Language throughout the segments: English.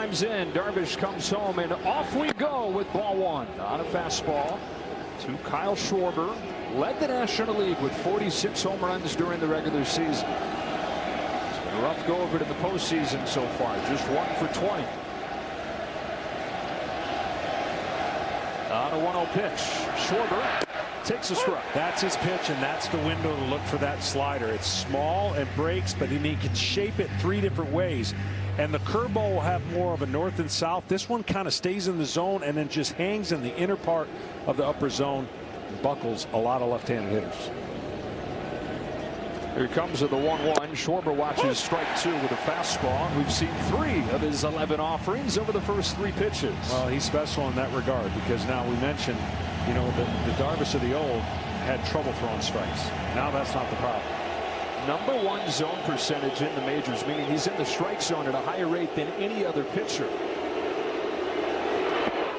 times in, Darvish comes home, and off we go with ball one. On a fastball to Kyle Schwarber. Led the National League with 46 home runs during the regular season. It's been a rough go of it in the postseason so far. Just 1 for 20. On a 1-0 pitch, Schwarber takes a strike. That's his pitch, and that's the window to look for that slider. It's small and breaks, but then he can shape it 3 different ways. And the curveball will have more of a north and south. This one kind of stays in the zone and then just hangs in the inner part of the upper zone. Buckles a lot of left-handed hitters. Here comes the 1-1. Schwarber watches strike 2 with a fastball. We've seen 3 of his 11 offerings over the first 3 pitches. Well, he's special in that regard because now we mentioned, you know, the Darvish of the old had trouble throwing strikes. Now that's not the problem. Number 1 zone percentage in the majors, meaning he's in the strike zone at a higher rate than any other pitcher.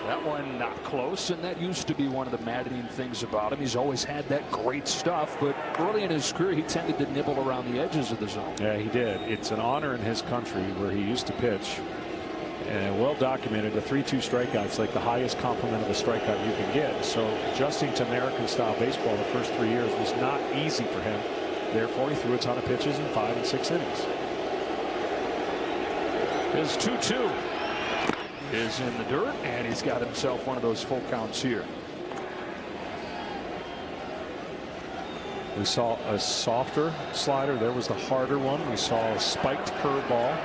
That one not close, and that used to be one of the maddening things about him. He's always had that great stuff, but early in his career he tended to nibble around the edges of the zone. Yeah, he did. It's an honor in his country where he used to pitch, and well documented, the 3-2 strikeouts like the highest compliment of a strikeout you can get. So adjusting to American style baseball the first 3 years was not easy for him. Therefore, he threw a ton of pitches in 5 and 6 innings. His 2-2 is in the dirt, and he's got himself one of those full counts here. We saw a softer slider. There was the harder one. We saw a spiked curveball.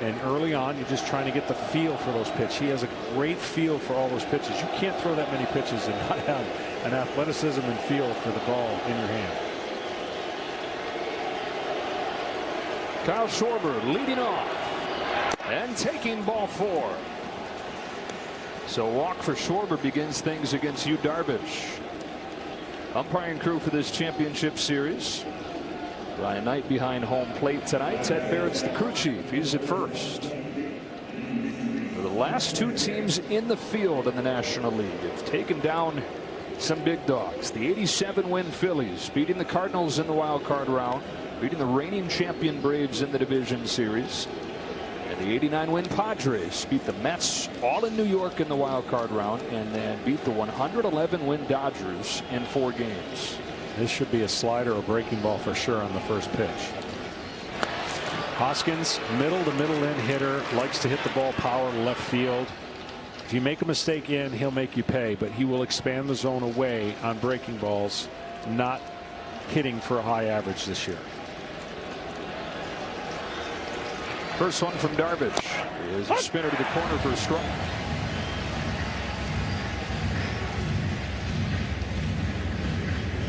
And early on, you're just trying to get the feel for those pitches. He has a great feel for all those pitches. You can't throw that many pitches and not have an athleticism and feel for the ball in your hand. Kyle Schwarber leading off and taking ball 4. So walk for Schwarber begins things against Yu Darvish. Umpiring crew for this championship series. Ryan Knight behind home plate tonight. Ted Barrett's the crew chief. He's at first. The last 2 teams in the field in the National League have taken down some big dogs. The 87-win Phillies beating the Cardinals in the wild card round, beating the reigning champion Braves in the division series. And the 89-win Padres beat the Mets all in New York in the wild card round, and then beat the 111-win Dodgers in 4 games. This should be a slider or breaking ball for sure on the first pitch. Hoskins, middle to middle in hitter, likes to hit the ball power left field. If you make a mistake in, he'll make you pay, but he will expand the zone away on breaking balls, not hitting for a high average this year. First one from Darvish is a spinner to the corner for a strike.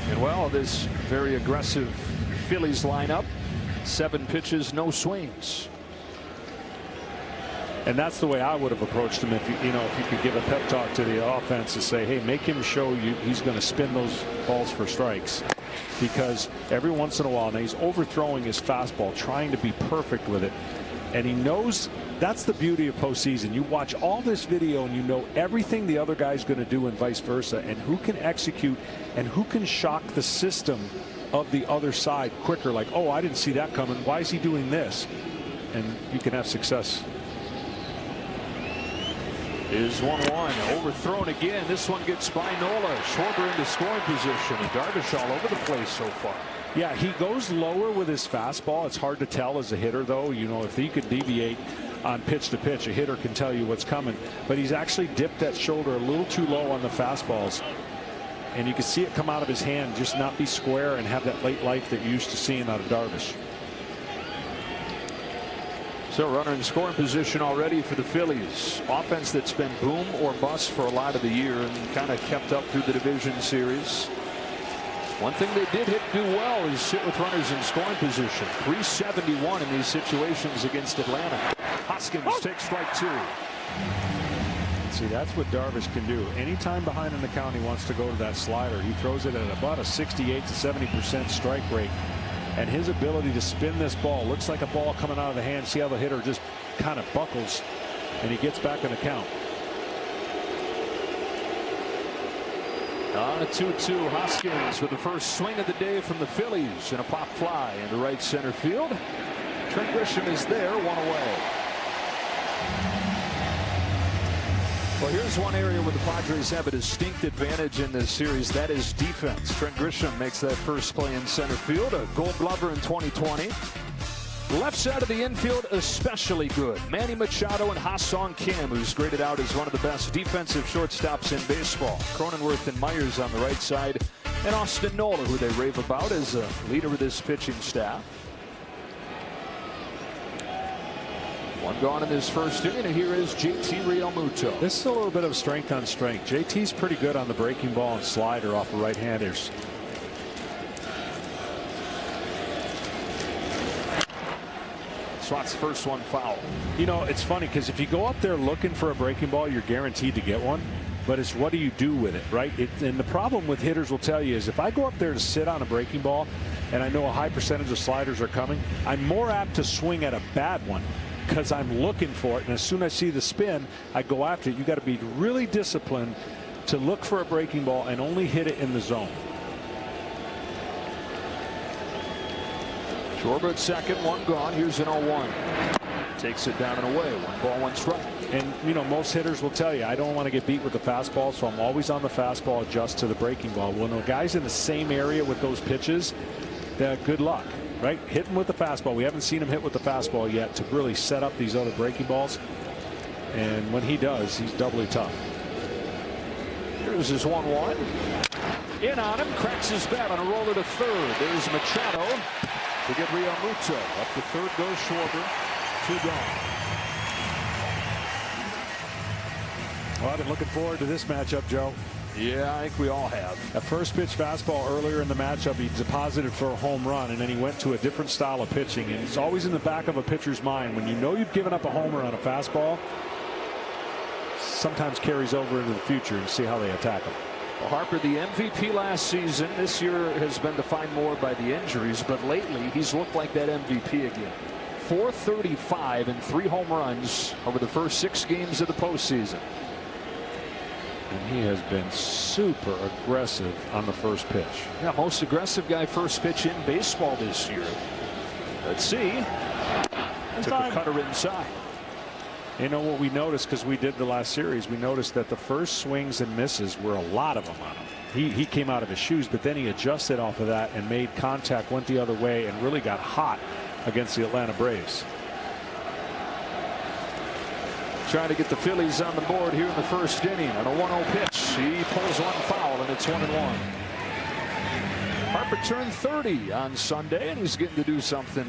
And well, this very aggressive Phillies lineup, 7 pitches, no swings. And that's the way I would have approached him if you could give a pep talk to the offense to say, hey, make him show you he's going to spin those balls for strikes. Because every once in a while now he's overthrowing his fastball, trying to be perfect with it. And he knows that's the beauty of postseason. You watch all this video and you know everything the other guy's going to do and vice versa, and who can execute and who can shock the system of the other side quicker. Like, oh, I didn't see that coming. Why is he doing this? And you can have success. Is 1-1 overthrown again. This one gets by Nola. Schwarber into scoring position, and Darvish all over the place so far. Yeah, he goes lower with his fastball. It's hard to tell as a hitter, though. You know, if he could deviate on pitch to pitch, a hitter can tell you what's coming. But he's actually dipped that shoulder a little too low on the fastballs. And you can see it come out of his hand, just not be square and have that late life that you're used to seeing out of Darvish. So runner in scoring position already for the Phillies. Offense that's been boom or bust for a lot of the year and kind of kept up through the division series. One thing they did do well is sit with runners in scoring position. 371 in these situations against Atlanta. Hoskins takes strike 2. See, that's what Darvish can do. Anytime behind an account he wants to go to that slider, he throws it at about a 68 to 70% strike rate. And his ability to spin this ball looks like a ball coming out of the hand. See how the hitter just kind of buckles and he gets back in the count. On a 2-2, Hoskins with the first swing of the day from the Phillies, and a pop fly into right center field. Trent Grisham is there, 1 away. Well, here's one area where the Padres have a distinct advantage in this series. That is defense. Trent Grisham makes that first play in center field. A Gold Glover in 2020. Left side of the infield especially good. Manny Machado and Ha-Sung Kim, who's graded out as one of the best defensive shortstops in baseball. Cronenworth and Myers on the right side. And Austin Nola, who they rave about as a leader of this pitching staff. One gone in this first inning, and here is JT Realmuto. This is a little bit of strength on strength. JT's pretty good on the breaking ball and slider off of right-handers. Swat's first one foul. You know, it's funny because if you go up there looking for a breaking ball, you're guaranteed to get one. But it's what do you do with it, right? And the problem with hitters will tell you is if I go up there to sit on a breaking ball and I know a high percentage of sliders are coming, I'm more apt to swing at a bad one because I'm looking for it. And as soon as I see the spin, I go after it. You got to be really disciplined to look for a breaking ball and only hit it in the zone. Schwarber at second, one gone. Here's an 0-1. Takes it down and away. 1 ball, 1 strike. And, you know, most hitters will tell you, I don't want to get beat with the fastball, so I'm always on the fastball, adjust to the breaking ball. When a guy's in the same area with those pitches, good luck, right? Hitting with the fastball. We haven't seen him hit with the fastball yet to really set up these other breaking balls. And when he does, he's doubly tough. Here's his 1-1. In on him, cracks his bat on a roller to third. There's Machado to get Realmuto. Up to third goes Schwarber. 2 gone. Well, I've been looking forward to this matchup, Joe. Yeah, I think we all have. A first pitch fastball earlier in the matchup, he deposited for a home run, and then he went to a different style of pitching. And it's always in the back of a pitcher's mind when you know you've given up a homer on a fastball. Sometimes carries over into the future and see how they attack him. Well, Harper, the MVP last season. This year has been defined more by the injuries, but lately he's looked like that MVP again. 435 and 3 home runs over the first 6 games of the postseason. And he has been super aggressive on the first pitch. Yeah, most aggressive guy first pitch in baseball this year. Let's see. Took a cutter inside. You know what we noticed, because we did the last series, we noticed that the first swings and misses were a lot of them on him. He came out of his shoes, but then he adjusted off of that and made contact, went the other way, and really got hot against the Atlanta Braves. Trying to get the Phillies on the board here in the first inning on a 1-0 pitch. He pulls one foul, and it's 1-1. Harper turned 30 on Sunday, and he's getting to do something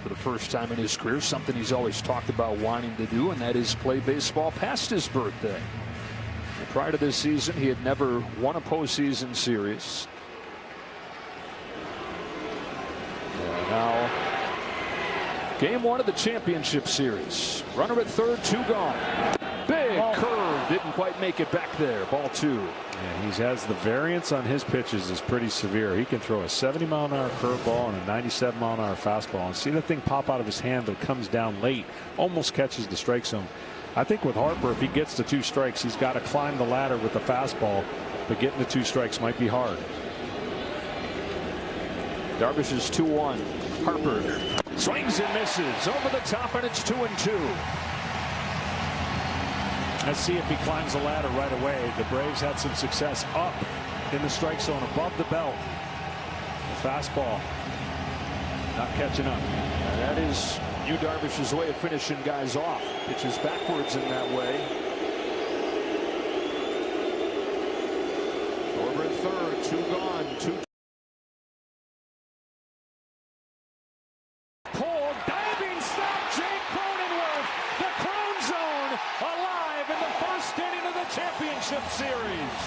for the first time in his career, something he's always talked about wanting to do, and that is play baseball past his birthday. And prior to this season, he had never won a postseason series. And now, game 1 of the championship series. Runner at third, 2 gone. Big curve, didn't quite make it back there. Ball 2. Yeah, he has the variance on his pitches is pretty severe. He can throw a 70-mile-an-hour curveball and a 97-mile-an-hour fastball, and see the thing pop out of his hand that comes down late, almost catches the strike zone. I think with Harper, if he gets to 2 strikes, he's got to climb the ladder with the fastball, but getting to 2 strikes might be hard. Darvish is 2-1. Harper swings and misses over the top, and it's 2-2. Let's see if he climbs the ladder right away. The Braves had some success up in the strike zone above the belt. The fastball not catching up. And that is Yu Darvish's way of finishing guys off. Pitches backwards in that way. Over at third, 2 gone, 2. Pull, diving stop, Jake Cronenworth. The Crone Zone alive in the first inning of the championship series.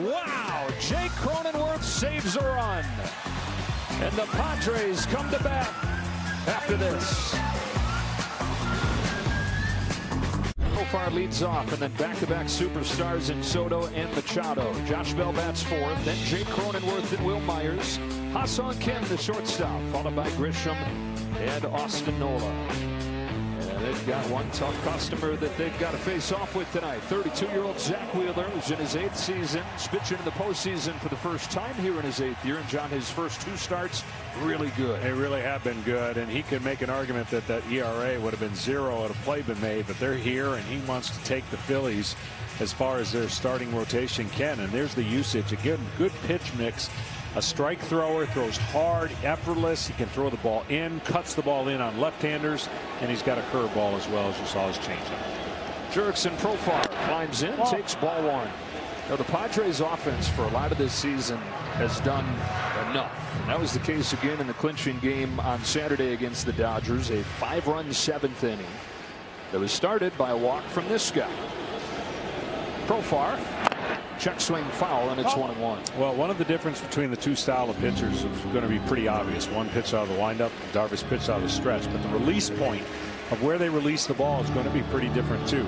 Wow, Jake Cronenworth saves a run. And the Padres come to bat after this. Profar leads off, and then back-to-back superstars in Soto and Machado. Josh Bell bats 4th, then Jake Cronenworth and Will Myers. Ha-Sung Kim, the shortstop, followed by Grisham and Austin Nola. And They've got one tough customer that they've got to face off with tonight. 32-year-old Zach Wheeler, who's in his 8th season, pitching in the postseason for the first time here in his 8th year. And John, his first 2 starts, really good. They really have been good, and he could make an argument that that ERA would have been 0 had a play been made, but they're here, and he wants to take the Phillies as far as their starting rotation can. And there's the usage. Again, good pitch mix. A strike thrower, throws hard, effortless. He can throw the ball in, cuts the ball in on left-handers, and he's got a curveball as well, as you saw his changeup. Jurickson Profar climbs in, takes ball 1. Now, the Padres offense for a lot of this season has done enough. And that was the case again in the clinching game on Saturday against the Dodgers. A 5-run 7th inning that was started by a walk from this guy. Profar. Check swing foul, and it's 1-1. Well, one of the difference between the 2 style of pitchers is going to be pretty obvious. One pitch out of the windup, Darvish pitched out of the stretch, but the release point of where they release the ball is going to be pretty different too.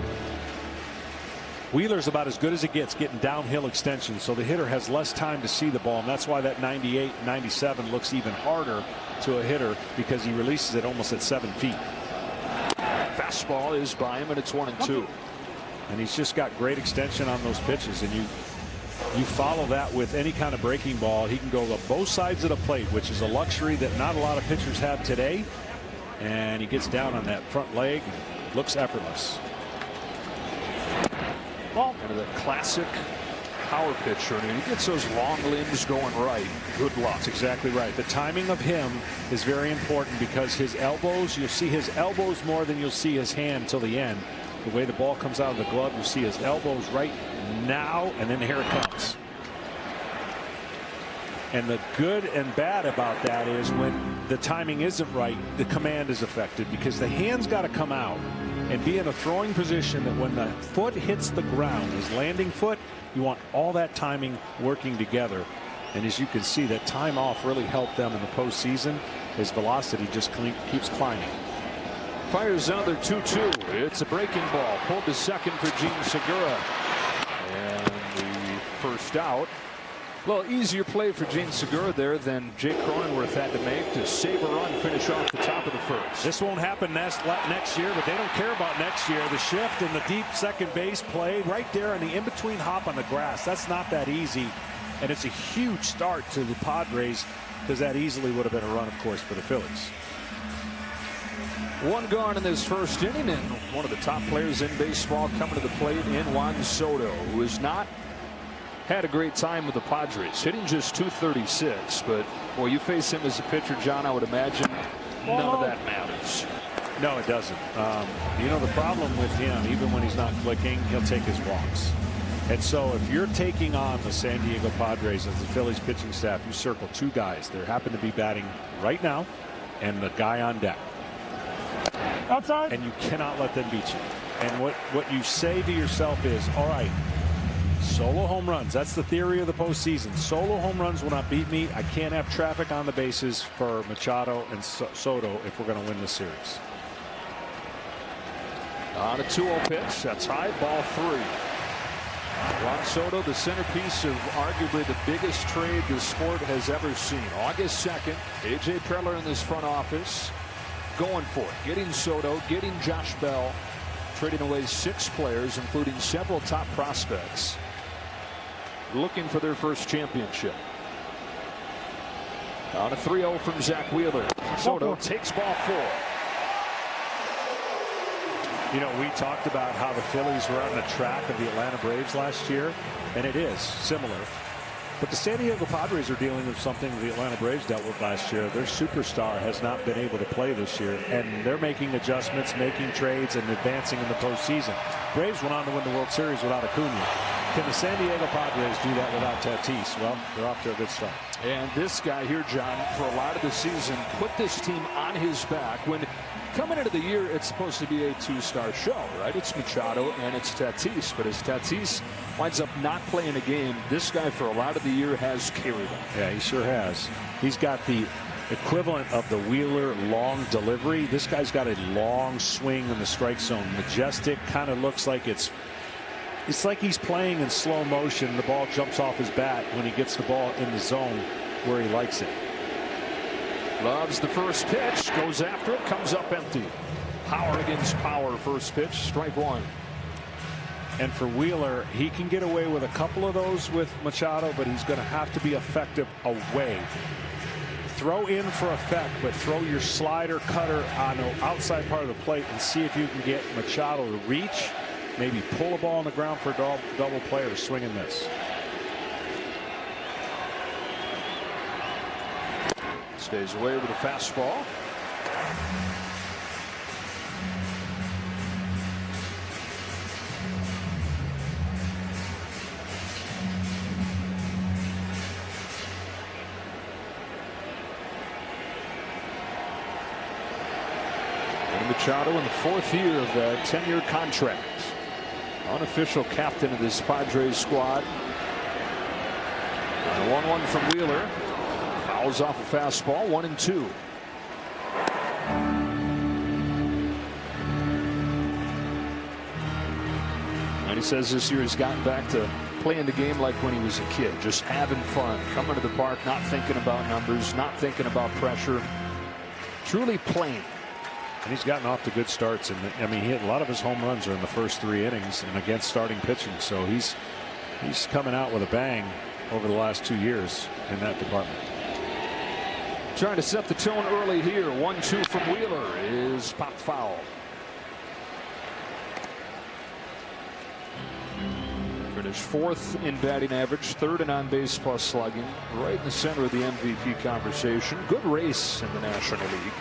Wheeler's about as good as it gets, getting downhill extension, so the hitter has less time to see the ball, and that's why that 98, 97 looks even harder to a hitter, because he releases it almost at 7 feet. Fastball is by him, and it's 1-2. And he's just got great extension on those pitches, and you follow that with any kind of breaking ball. He can go to both sides of the plate, which is a luxury that not a lot of pitchers have today. And he gets down on that front leg and looks effortless. Well, kind of the classic power pitcher. I mean, he gets those long limbs going right. Good luck. That's exactly right. The timing of him is very important, because his elbows, you'll see his elbows more than you'll see his hand till the end. The way the ball comes out of the glove, you see his elbows right now, and then here it comes. And the good and bad about that is when the timing isn't right, the command is affected, because the hand's got to come out and be in a throwing position that when the foot hits the ground, his landing foot, you want all that timing working together. And as you can see, that time off really helped them in the postseason. His velocity just keeps climbing. Fires another 2-2. It's a breaking ball. Pulled to second for Gene Segura. And the first out. A little easier play for Gene Segura there than Jake Cronenworth had to make to save a run, finish off the top of the first. This won't happen next year, but they don't care about next year. The shift and the deep second base play right there in the in-between hop on the grass. That's not that easy. And it's a huge start to the Padres, because that easily would have been a run, of course, for the Phillies. 1 gone in this first inning, and one of the top players in baseball coming to the plate in Juan Soto, who has not had a great time with the Padres, hitting just .236. But boy, you face him as a pitcher, John, I would imagine none of that matters. No, it doesn't. You know, the problem with him, even when he's not clicking, he'll take his walks. And so if you're taking on the San Diego Padres as the Phillies pitching staff, you circle 2 guys. There happen to be batting right now, and the guy on deck. Outside. And you cannot let them beat you. And what you say to yourself is, all right, solo home runs. That's the theory of the postseason. Solo home runs will not beat me. I can't have traffic on the bases for Machado and Soto if we're going to win this series. On a 2-0 pitch. That's high, ball 3. Juan Soto, the centerpiece of arguably the biggest trade the sport has ever seen. August 2nd, A.J. Preller in this front office going for it. Getting Soto, getting Josh Bell, trading away 6 players, including several top prospects, looking for their first championship. On a 3-0 from Zach Wheeler. Soto takes ball 4. You know, we talked about how the Phillies were on the track of the Atlanta Braves last year, and it is similar. But the San Diego Padres are dealing with something the Atlanta Braves dealt with last year. Their superstar has not been able to play this year, and they're making adjustments, making trades, and advancing in the postseason. Braves went on to win the World Series without Acuna. Can the San Diego Padres do that without Tatis? Well, they're off to a good start. And this guy here, John, for a lot of the season, put this team on his back. When coming into the year, it's supposed to be a 2-star show, right? It's Machado and it's Tatis. But as Tatis winds up not playing a game, this guy for a lot of the year has carried him. Yeah, he sure has. He's got the equivalent of the Wheeler long delivery. This guy's got a long swing in the strike zone. Majestic, kind of looks like it's like he's playing in slow motion. The ball jumps off his bat when he gets the ball in the zone where he likes it. Loves the first pitch, goes after it, comes up empty. Power against power. First pitch, strike one. And for Wheeler, he can get away with a couple of those with Machado, but he's going to have to be effective away. Throw in for effect, but throw your slider cutter on the outside part of the plate and see if you can get Machado to reach, maybe pull a ball on the ground for a double play or swing and miss. Stays away with a fastball. Machado in the 4th year of the 10-year contract. Unofficial captain of this Padres squad. The 1-1 from Wheeler. Fouls off a fastball, 1-2. And he says this year he's gotten back to playing the game like when he was a kid. Just having fun. Coming to the park, not thinking about numbers, not thinking about pressure. Truly playing. And he's gotten off to good starts, and I mean, he hit a lot of his home runs are in the first 3 innings and against starting pitching. So he's coming out with a bang over the last 2 years in that department. Trying to set the tone early here. 1-2 from Wheeler is popped foul. Finished 4th in batting average, 3rd in on-base plus slugging, right in the center of the MVP conversation. Good race in the National League.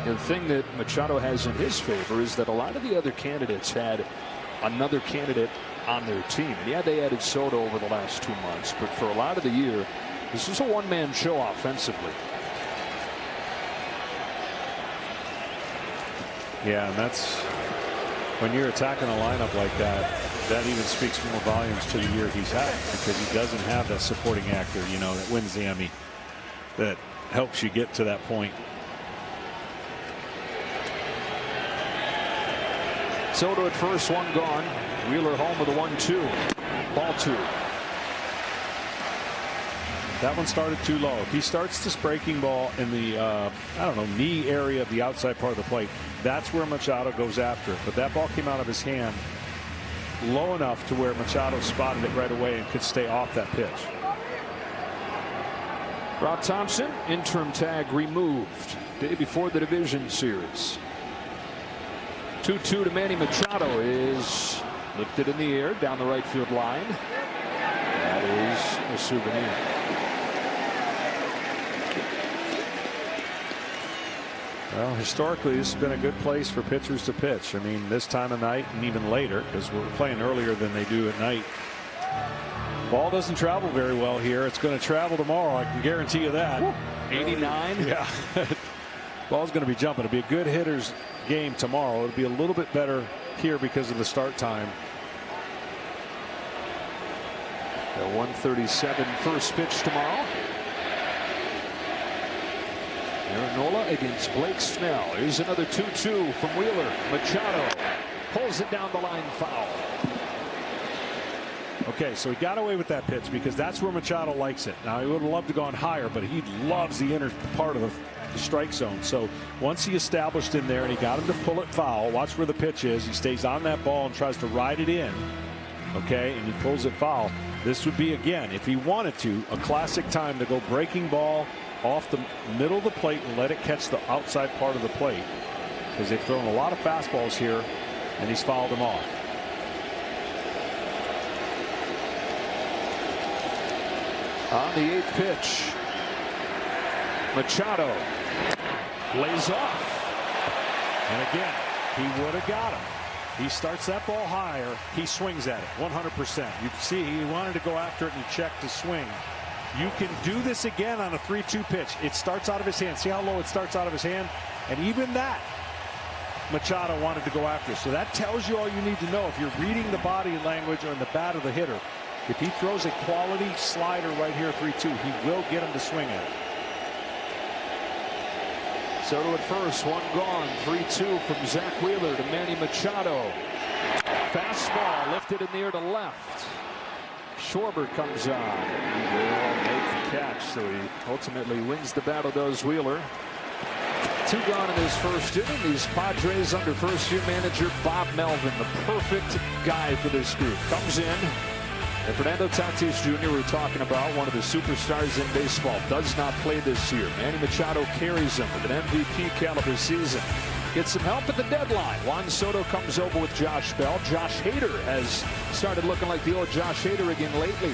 The thing that Machado has in his favor is that a lot of the other candidates had another candidate on their team. And yeah, they added Soto over the last 2 months, but for a lot of the year, this is a one-man show offensively. Yeah, and that's when you're attacking a lineup like that. That even speaks more volumes to the year he's had, because he doesn't have that supporting actor, you know, that wins the Emmy, that helps you get to that point. Soto at first, 1 gone. Wheeler home with a 1-2. Ball 2. That one started too low. If he starts this breaking ball in the I don't know, knee area of the outside part of the plate, that's where Machado goes after it. But that ball came out of his hand low enough to where Machado spotted it right away and could stay off that pitch. Rob Thompson, interim tag removed day before the division series. 2-2 to Manny Machado is lifted in the air down the right field line. That is a souvenir. Well, historically, this has been a good place for pitchers to pitch. I mean, this time of night and even later, because we're playing earlier than they do at night. Ball doesn't travel very well here. It's going to travel tomorrow. I can guarantee you that. 89. Yeah. Ball's going to be jumping. It'll be a good hitter's game tomorrow. It'll be a little bit better here because of the start time. The 1:37 first pitch tomorrow. Aaron Nola against Blake Snell. Here's another 2-2 from Wheeler. Machado pulls it down the line, foul. Okay, so he got away with that pitch because that's where Machado likes it. Now, he would have loved to go on higher, but he loves the inner part of the strike zone. So once he established in there and he got him to pull it foul, watch where the pitch is. He stays on that ball and tries to ride it in. Okay, and he pulls it foul. This would be, again, if he wanted to, a classic time to go breaking ball off the middle of the plate and let it catch the outside part of the plate, because they've thrown a lot of fastballs here and he's fouled them off. On the 8th pitch, Machado lays off. And again, he would have got him. He starts that ball higher. He swings at it 100%. You can see he wanted to go after it and he checked to swing. You can do this again on a 3-2 pitch. It starts out of his hand. See how low it starts out of his hand? And even that, Machado wanted to go after. So that tells you all you need to know if you're reading the body language or in the bat of the hitter. If he throws a quality slider right here, 3-2, he will get him to swing at it. Soto at first, 1 gone. 3-2 from Zach Wheeler to Manny Machado. Fastball lifted in the air to left. Schwarber comes on. He will make the catch, so he ultimately wins the battle, does Wheeler. 2 gone in his first inning. These Padres under first-year manager Bob Melvin, the perfect guy for this group, comes in. And Fernando Tatis Jr., we're talking about, one of the superstars in baseball, does not play this year. Manny Machado carries him with an MVP caliber season. Gets some help at the deadline. Juan Soto comes over with Josh Bell. Josh Hader has started looking like the old Josh Hader again lately.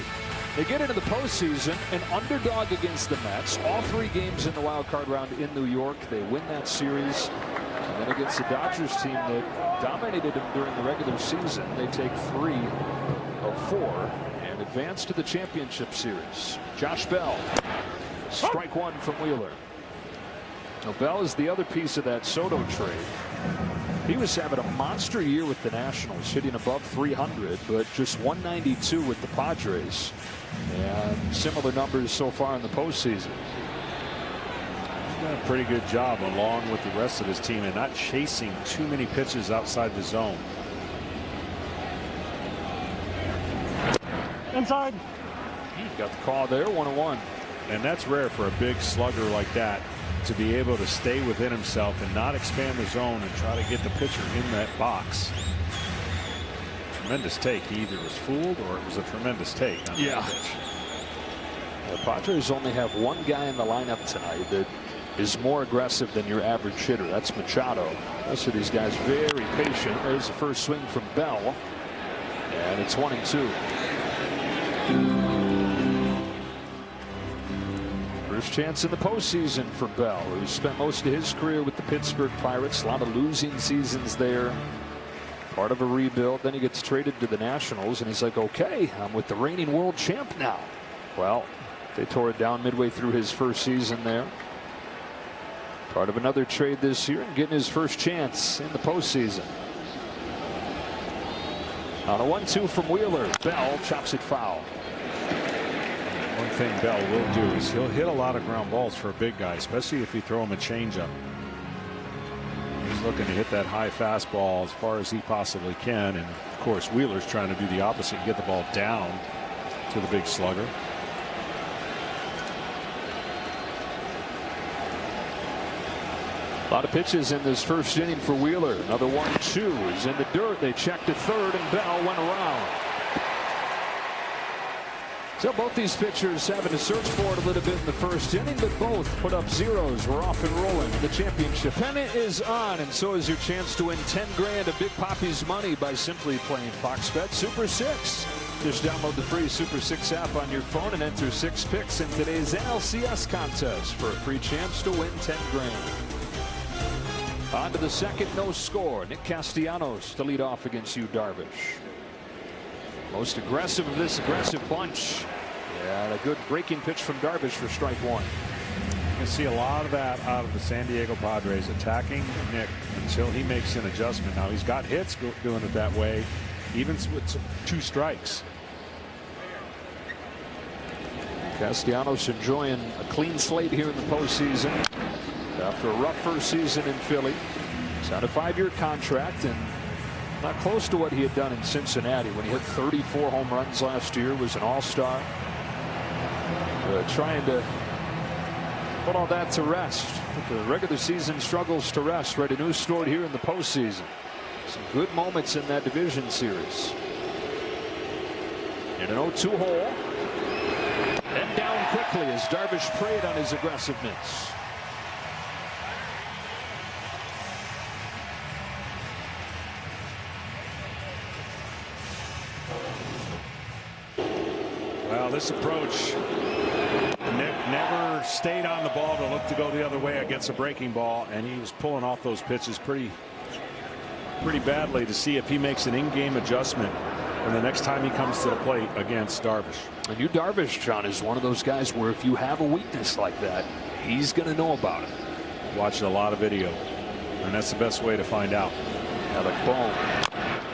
They get into the postseason, an underdog against the Mets. All 3 games in the wild card round in New York. They win that series. And then against the Dodgers team that dominated them during the regular season, they take 3 of 4 and advance to the championship series. Josh Bell, strike 1 from Wheeler. Now Bell is the other piece of that Soto trade. He was having a monster year with the Nationals, hitting above 300, but just 192 with the Padres. And similar numbers so far in the postseason. He's done a pretty good job along with the rest of his team and not chasing too many pitches outside the zone. Inside. Got the call there, 1-1. And that's rare for a big slugger like that to be able to stay within himself and not expand the zone and try to get the pitcher in that box. Tremendous take. He either was fooled or it was a tremendous take. Yeah. The Padres only have 1 guy in the lineup tonight that is more aggressive than your average hitter. That's Machado. Most of these guys very patient. There's the first swing from Bell. And it's 1-2. First chance in the postseason for Bell, who spent most of his career with the Pittsburgh Pirates. A lot of losing seasons there. Part of a rebuild. Then he gets traded to the Nationals, and he's like, okay, I'm with the reigning world champ now. Well, they tore it down midway through his first season there. Part of another trade this year and getting his first chance in the postseason. On a 1-2 from Wheeler, Bell chops it foul. One thing Bell will do is he'll hit a lot of ground balls for a big guy, especially if you throw him a changeup. He's looking to hit that high fastball as far as he possibly can. And of course, Wheeler's trying to do the opposite and get the ball down to the big slugger. A lot of pitches in this first inning for Wheeler. Another 1-2 is in the dirt. They check to third, and Bell went around. So both these pitchers having to search for it a little bit in the first inning, but both put up zeros. We're off and rolling. The championship pennant is on, and so is your chance to win 10 grand of Big Papi's money by simply playing Fox Bet Super 6. Just download the free Super 6 app on your phone and enter 6 picks in today's NLCS contest for a free chance to win 10 grand. On to the second, no score. Nick Castellanos to lead off against Yu Darvish. Most aggressive of this aggressive bunch. Yeah, a good breaking pitch from Darvish for strike 1. You can see a lot of that out of the San Diego Padres, attacking Nick until he makes an adjustment. Now he's got hits doing it that way, even with 2 strikes. Castellanos enjoying a clean slate here in the postseason after a rough first season in Philly. He's had a 5-year contract and not close to what he had done in Cincinnati when he hit 34 home runs last year, was an all-star. Trying to put all that to rest. But the regular season struggles to rest. Ready news stored here in the postseason. Some good moments in that division series. In an 0-2 hole. And down quickly as Darvish preyed on his aggressiveness. Well, this approach, Nick never stayed on the ball to look to go the other way against a breaking ball, and he was pulling off those pitches pretty badly to see if he makes an in-game adjustment and the next time he comes to the plate against Darvish. And Yu Darvish, John, is one of those guys where if you have a weakness like that, he's going to know about it. Watched a lot of video, and that's the best way to find out. Alec Bohm,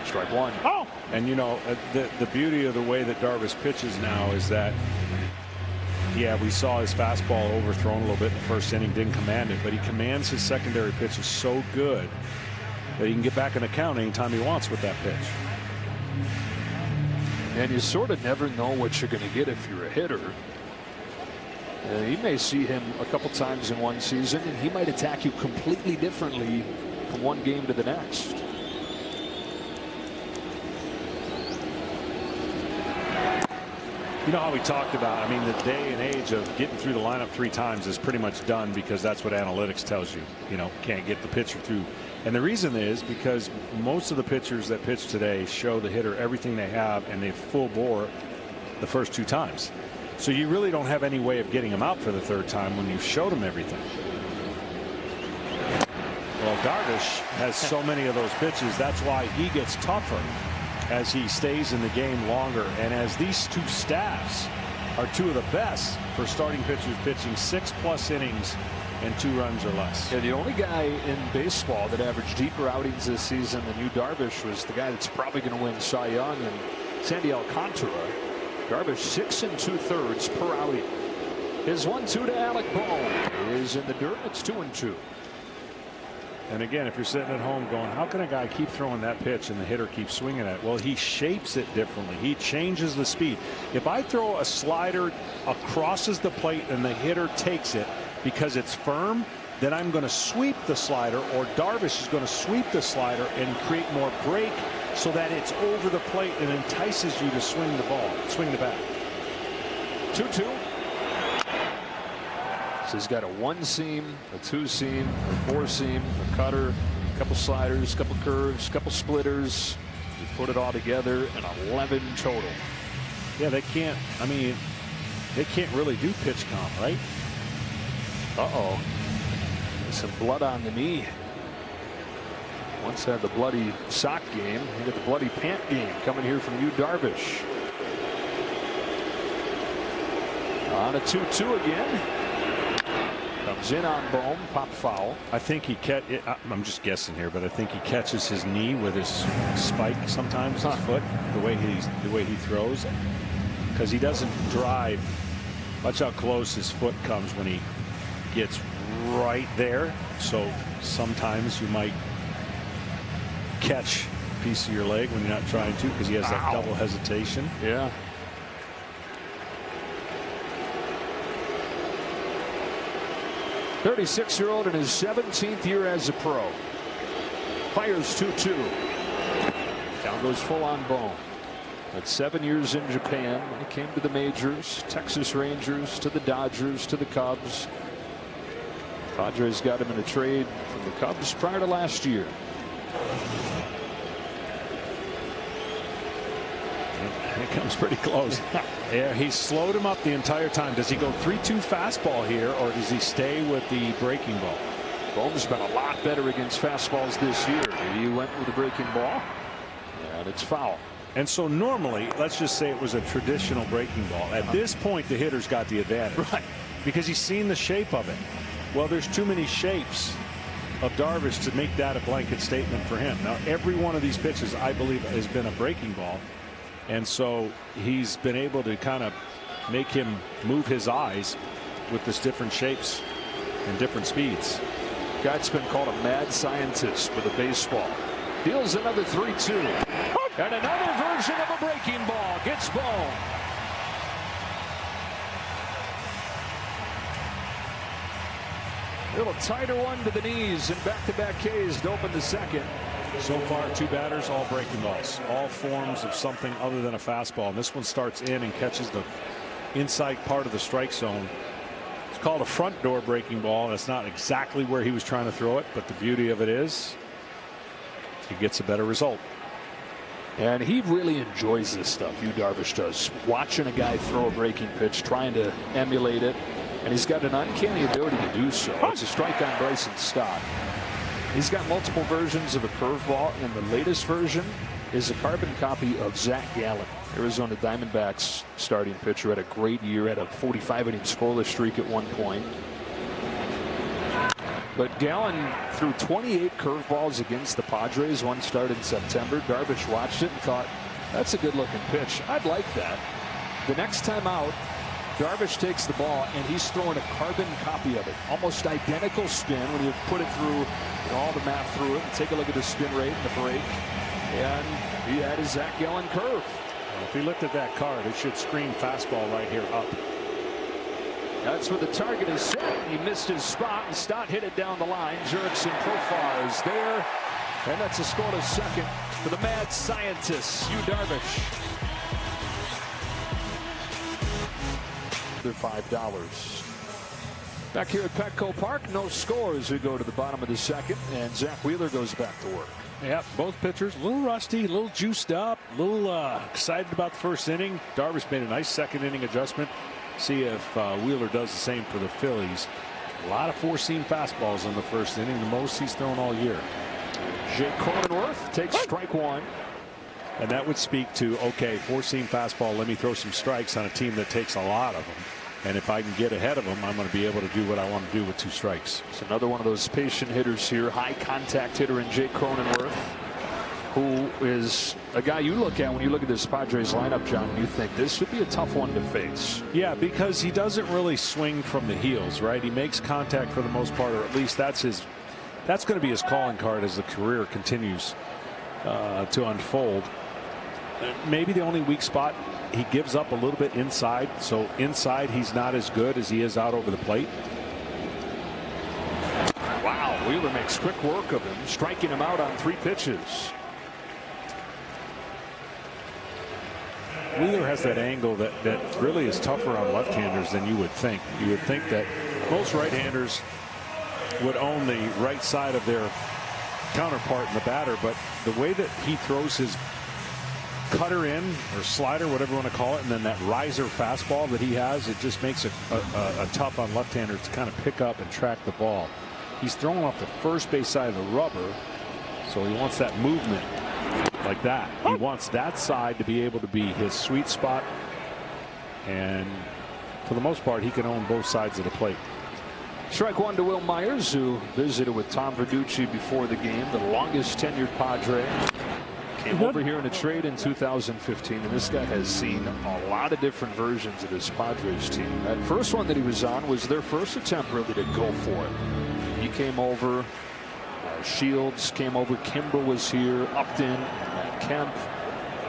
strike 1. Oh! And you know, the beauty of the way that Darvish pitches now is that, yeah, we saw his fastball overthrown a little bit in the first inning, didn't command it, but he commands his secondary pitches so good that he can get back in the count anytime he wants with that pitch. And you sort of never know what you're going to get if you're a hitter. You may see him a couple times in one season, and he might attack you completely differently from one game to the next. You know how we talked about, I mean, the day and age of getting through the lineup 3 times is pretty much done, because that's what analytics tells you. You know, can't get the pitcher through. And the reason is because most of the pitchers that pitch today show the hitter everything they have, and they full bore the first 2 times. So you really don't have any way of getting them out for the 3rd time when you've showed them everything. Well, Darvish has so many of those pitches. That's why he gets tougher as he stays in the game longer, and as these 2 staffs are 2 of the best for starting pitchers pitching 6+ innings and 2 runs or less. Yeah, the only guy in baseball that averaged deeper outings this season than Darvish was the guy that's probably going to win Cy Young, and Sandy Alcantara. Darvish 6 2/3 per outing. His 1-2 to Alec Bohm is in the dirt. It's 2-2. And again, if you're sitting at home going, how can a guy keep throwing that pitch and the hitter keeps swinging it? Well, he shapes it differently. He changes the speed. If I throw a slider crosses the plate and the hitter takes it because it's firm, then I'm going to sweep the slider, or Darvish is going to sweep the slider and create more break so that it's over the plate and entices you to swing the ball, swing the bat. 2-2. So he's got a 1-seam, a 2-seam, a 4-seam, a cutter, a couple sliders, a couple curves, a couple splitters. You put it all together, and 11 total. Yeah, they can't. I mean, they can't really do pitch comp, right? Uh-oh. Some blood on the knee. Once had the bloody sock game. You got the bloody pant game coming here from Darvish. On a 2-2 again. Comes in on Bohm, pop foul. I think I'm just guessing here, but I think he catches his knee with his spike sometimes, his foot, the way he throws, because he doesn't drive. Watch how close his foot comes when he gets right there. So sometimes you might catch a piece of your leg when you're not trying to, because he has that double hesitation. Yeah. "36-year-old in his 17th year as a pro. Fires 2-2. Down goes full on Bohm. At 7 years in Japan, he came to the majors, Texas Rangers, to the Dodgers, to the Cubs. Padres got him in a trade from the Cubs prior to last year. It comes pretty close. Yeah, he slowed him up the entire time. Does he go 3-2 fastball here, or does he stay with the breaking ball? Bohm's been a lot better against fastballs this year. He went with the breaking ball, and it's foul. And so normally, let's just say it was a traditional breaking ball. At this point, the hitter's got the advantage. Right. Because he's seen the shape of it. Well, there's too many shapes of Darvish to make that a blanket statement for him. Now, every one of these pitches, I believe, has been a breaking ball. And so he's been able to kind of make him move his eyes with this different shapes and different speeds. Guy's been called a mad scientist with a baseball. Deals another 3-2. And another version of a breaking ball. Gets Bohm. A little tighter one to the knees, and back-to-back Ks to open the second. So far, 2 batters, all breaking balls, all forms of something other than a fastball. And this one starts in and catches the inside part of the strike zone. It's called a front door breaking ball. That's not exactly where he was trying to throw it, but the beauty of it is he gets a better result. And he really enjoys this stuff. Darvish does. Watching a guy throw a breaking pitch, trying to emulate it, and he's got an uncanny ability to do so. It's a strike on Bryson Stott. He's got multiple versions of a curveball, and the latest version is a carbon copy of Zach Gallen. Arizona Diamondbacks starting pitcher, had a great year, had a 45-inning scoreless streak at one point. But Gallen threw 28 curveballs against the Padres. One started in September. Darvish watched it and thought, that's a good-looking pitch. I'd like that. The next time out, Darvish takes the ball, and he's throwing a carbon copy of it. Almost identical spin when you put it through, all the math through it. And take a look at the spin rate and the break. And he had his Zach Gallen curve. Well, if he looked at that card, it should scream fastball right here up. That's where the target is set. He missed his spot, and Stott hit it down the line. Jurickson Profar is there, and that's a scoreless second for the mad scientist, Yu Darvish. They're $5. Back here at Petco Park, no score as we go to the bottom of the second, and Zach Wheeler goes back to work. Yeah, both pitchers a little rusty, a little juiced up, a little excited about the first inning. Darvish made a nice second inning adjustment. See if Wheeler does the same for the Phillies. A lot of four-seam fastballs in the first inning, the most he's thrown all year. Jake Cronenworth takes strike one. And that would speak to, okay, four-seam fastball, let me throw some strikes on a team that takes a lot of them. And if I can get ahead of them, I'm going to be able to do what I want to do with two strikes. It's another one of those patient hitters here, high contact hitter in Jake Cronenworth, who is a guy you look at when you look at this Padres lineup, John, and you think this would be a tough one to face. Yeah, because he doesn't really swing from the heels, right? He makes contact for the most part, or at least that's going to be his calling card as the career continues to unfold. Maybe the only weak spot, he gives up a little bit inside, so inside he's not as good as he is out over the plate. Wow, Wheeler makes quick work of him, striking him out on 3 pitches. Wheeler has that angle that really is tougher on left-handers than you would think. You would think that most right-handers would own the right side of their counterpart in the batter, but the way that he throws his cutter in, or slider, whatever you want to call it, and then that riser fastball that he has, it just makes it a tough on left-handers to kind of pick up and track the ball. He's throwing off the first base side of the rubber, so he wants that movement like that. He wants that side to be able to be his sweet spot, and for the most part he can own both sides of the plate. Strike one to Will Myers, who visited with Tom Verducci before the game, the longest tenured Padre. Came over here in a trade in 2015, and this guy has seen a lot of different versions of this Padres team. That first one that he was on was their first attempt really to go for it. He came over, Shields came over, Kimber was here, Upton, and Kemp.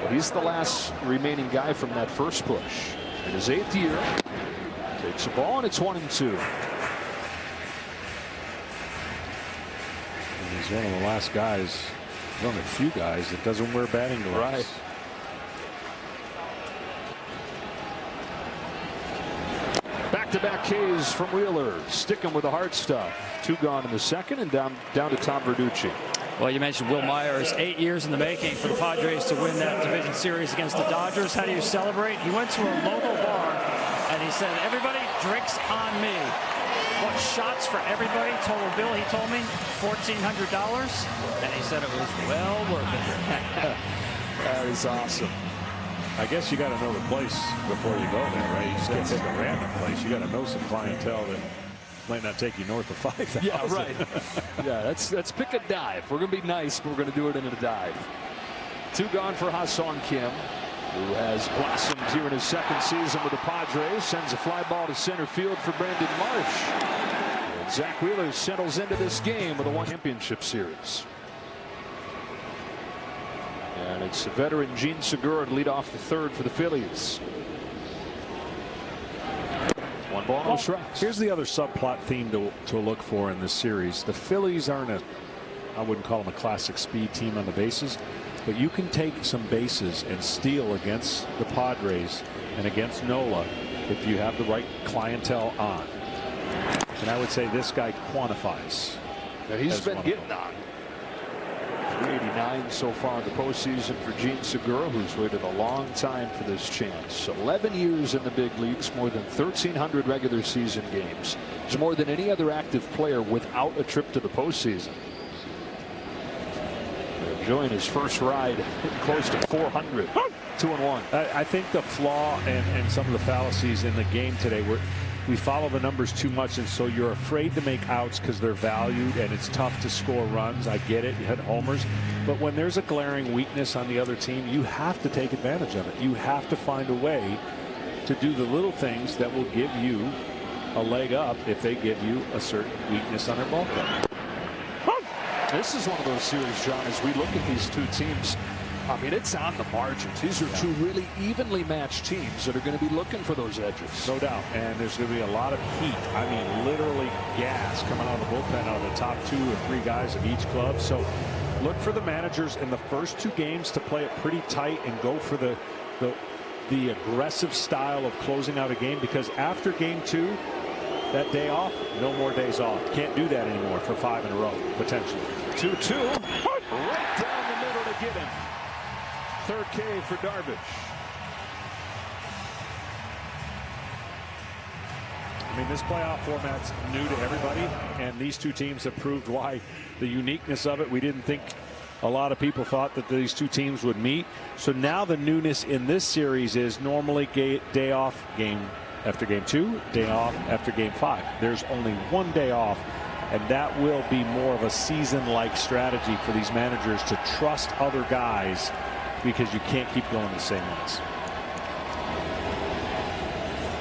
Well, he's the last remaining guy from that first push. In his 8th year, takes a ball, and it's 1-2. And he's one of the last guys, one of the few guys that doesn't wear batting gloves. Right. Back-to-back Ks from Wheeler, sticking with the hard stuff. 2 gone in the second, and down to Tom Verducci. Well, you mentioned Will Myers, 8 years in the making for the Padres to win that division series against the Dodgers. How do you celebrate? He went to a local bar and he said, "Everybody drinks on me." What shots for everybody? Total bill, he told me, $1,400. And he said it was well worth it. That is awesome. I guess you got to know the place before you go there, right? You just can't pick a random place. You got to know some clientele that might not take you north of 5,000. Yeah, right. Yeah, let's pick a dive. We're going to be nice, but we're going to do it in a dive. 2 gone for Ha-Seong Kim, who has blossomed here in his 2nd season with the Padres. Sends a fly ball to center field for Brandon Marsh. And Zach Wheeler settles into this game with a 1 championship series. And it's veteran Gene Segura to lead off the 3rd for the Phillies. 1 ball, no strikes. Here's the other subplot theme to look for in this series. The Phillies aren't I wouldn't call them a classic speed team on the bases, but you can take some bases and steal against the Padres and against Nola if you have the right clientele on. And I would say this guy quantifies. And he's been getting on. 389 so far in the postseason for Gene Segura, who's waited a long time for this chance. 11 years in the big leagues, more than 1,300 regular season games. It's more than any other active player without a trip to the postseason. Enjoying his first ride, hitting close to 400. 2-1. I think the flaw and some of the fallacies in the game today were we follow the numbers too much, and so you're afraid to make outs because they're valued and it's tough to score runs. I get it, you hit homers, but when there's a glaring weakness on the other team, you have to take advantage of it. You have to find a way to do the little things that will give you a leg up if they give you a certain weakness on their ball club. This is one of those series, John, as we look at these 2 teams, I mean, it's on the margins. These are two really evenly matched teams that are going to be looking for those edges. No doubt. And there's going to be a lot of heat. I mean, literally gas coming out of the bullpen out of the top 2 or 3 guys of each club. So look for the managers in the first 2 games to play it pretty tight and go for the aggressive style of closing out a game, because after game 2, that day off, no more days off. Can't do that anymore for 5 in a row, potentially. 2-2. Right down the middle to get him. Third K for Darvish. I mean, this playoff format's new to everybody, and these 2 teams have proved why the uniqueness of it. We didn't think a lot of people thought that these 2 teams would meet. So now the newness in this series is normally day off game after game 2, day off after game 5. There's only 1 day off, and that will be more of a season-like strategy for these managers to trust other guys, because you can't keep going the same ones.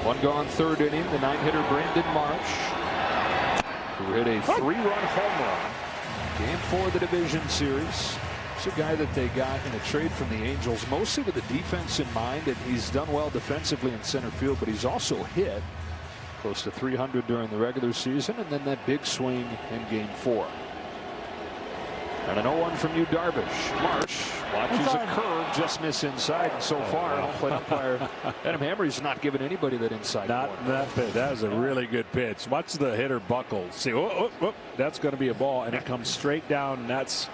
1 gone, 3rd inning. The 9-hitter Brandon Marsh, who hit a 3-run home run. Game 4 of the division series. It's a guy that they got in a trade from the Angels, mostly with the defense in mind, and he's done well defensively in center field, but he's also hit close to 300 during the regular season, and then that big swing in game 4. And an 0-1 from you, Darvish. Marsh watches a curve just miss inside, and so far, home plate umpire Adam Hammer's not giving anybody that inside. Not that pitch. That was a really good pitch. Watch the hitter buckle. See, that's going to be a ball, and it comes straight down. And that's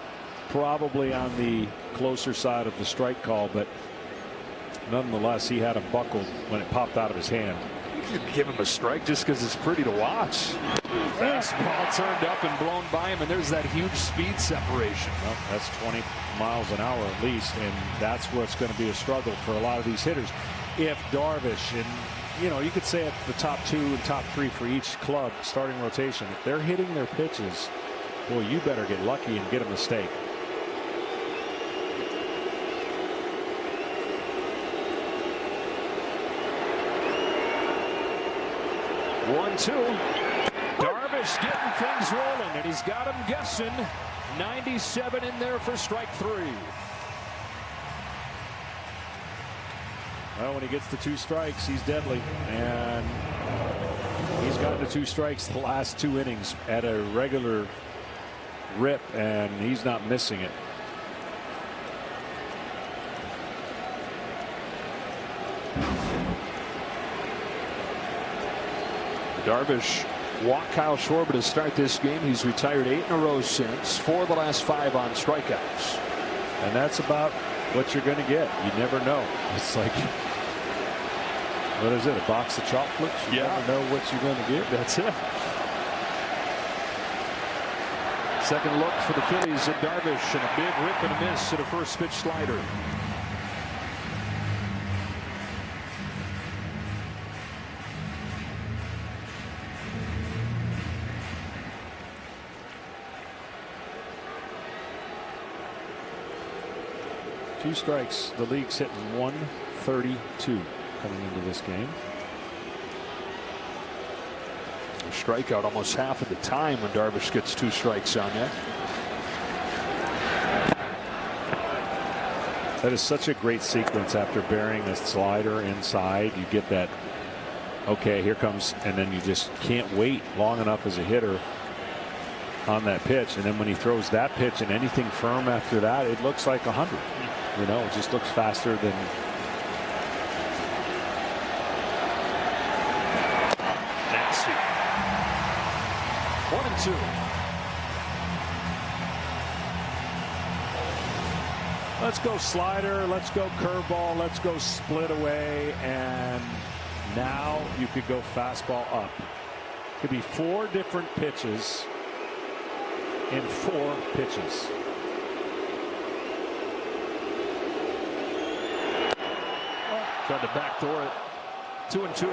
probably on the closer side of the strike call, but nonetheless, he had him buckled when it popped out of his hand. You could give him a strike just because it's pretty to watch. Fastball turned up and blown by him, and there's that huge speed separation. Well, that's 20 miles an hour at least, and that's what's going to be a struggle for a lot of these hitters. If Darvish, and you could say at the top 2 and top 3 for each club starting rotation, if they're hitting their pitches, boy, you better get lucky and get a mistake. 1-2. Darvish getting things rolling, and he's got him guessing. 97 in there for strike 3. Well, when he gets the 2 strikes, he's deadly, and he's gotten the 2 strikes the last 2 innings at a regular rip, and he's not missing it. Darvish walked Kyle Schwarber to start this game. He's retired 8 in a row since, 4 of the last 5 on strikeouts. And that's about what you're going to get. You never know. It's like, what is it, a box of chocolates? You never know what you're going to get. That's it. Second look for the Phillies at Darvish, and a big rip and a miss at a first pitch slider. Two strikes. The league's hitting 132 coming into this game. A strikeout almost half of the time when Darvish gets 2 strikes on you. That is such a great sequence after burying a slider inside. You get that, okay, here comes, and then you just can't wait long enough as a hitter on that pitch. And then when he throws that pitch and anything firm after that, it looks like 100. You know, it just looks faster than. Nasty. 1-2. Let's go slider. Let's go curveball. Let's go split away. And now you could go fastball up. Could be 4 different pitches in 4 pitches. Tried to backdoor it. 2-2.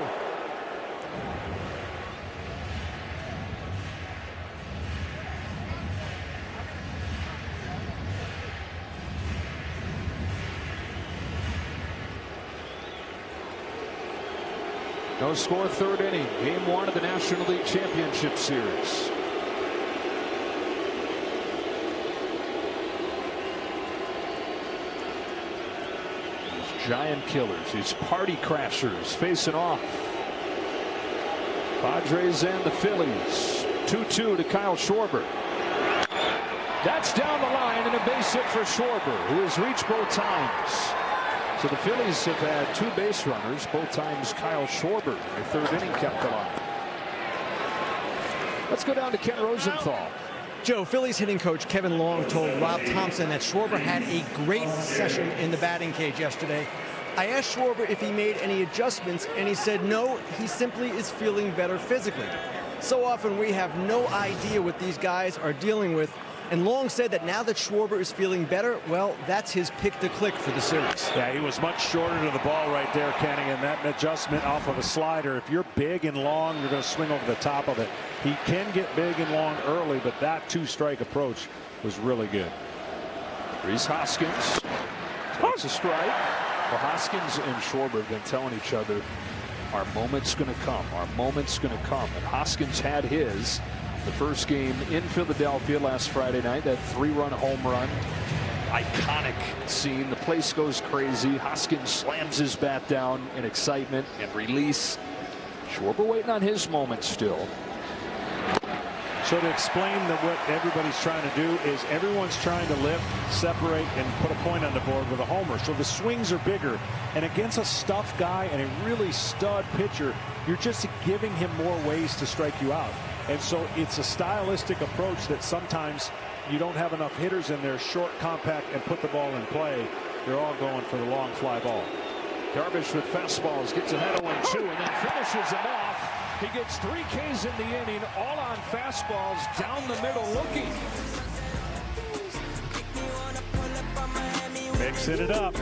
No score, 3rd inning. Game 1 of the National League Championship Series. giant killers, these party crashers facing off. Padres and the Phillies. 2-2 to Kyle Schwarber. That's down the line and a base hit for Schwarber, who has reached both times. So the Phillies have had 2 base runners, both times Kyle Schwarber. The third inning kept alive. Let's go down to Ken Rosenthal. Joe, Phillies hitting coach Kevin Long told Rob Thompson that Schwarber had a great session in the batting cage yesterday. I asked Schwarber if he made any adjustments, and he said no, he simply is feeling better physically. So often we have no idea what these guys are dealing with, and Long said that now that Schwarber is feeling better, well, that's his pick to click for the series. Yeah, he was much shorter to the ball right there, Kenny, and that adjustment off of a slider. If you're big and long, you're going to swing over the top of it. He can get big and long early, but that 2-strike approach was really good. Rhys Hoskins takes a strike. Well, Hoskins and Schwarber have been telling each other, our moment's going to come. Our moment's going to come. And Hoskins had his. The first game in Philadelphia last Friday night, that 3-run home run. Iconic scene. The place goes crazy. Hoskins slams his bat down in excitement and release. Schwarber waiting on his moment still. So to explain what everybody's trying to do is everyone's trying to lift, separate, and put a point on the board with a homer. So the swings are bigger. And against a stuffed guy and a really stud pitcher, you're just giving him more ways to strike you out. And so it's a stylistic approach that sometimes you don't have enough hitters in there, short, compact, and put the ball in play. They're all going for the long fly ball. Darvish with fastballs, gets ahead of 1-2, and then finishes him off. He gets 3 Ks in the inning, all on fastballs down the middle looking. Mixing it up.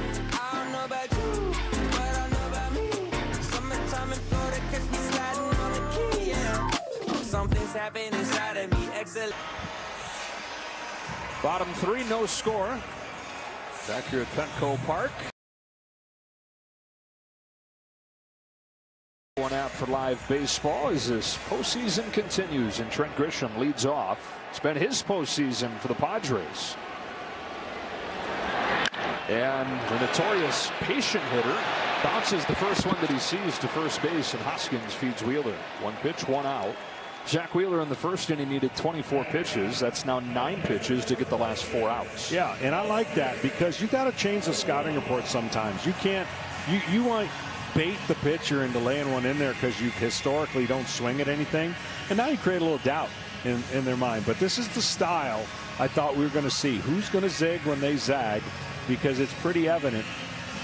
Something's happening inside of me. Excellent. Bottom 3, no score. Back here at Petco Park. One out for live baseball as this postseason continues, and Trent Grisham leads off. It's been his postseason for the Padres. And the notorious patient hitter bounces the first one that he sees to first base, and Hoskins feeds Wheeler. 1 pitch, 1 out. Jack Wheeler in the first inning needed 24 pitches. That's now 9 pitches to get the last 4 outs. Yeah, and I like that because you got to change the scouting report sometimes. You can't. You want bait the pitcher into laying one in there because you historically don't swing at anything, and now you create a little doubt in their mind. But this is the style I thought we were going to see. Who's going to zig when they zag? Because it's pretty evident.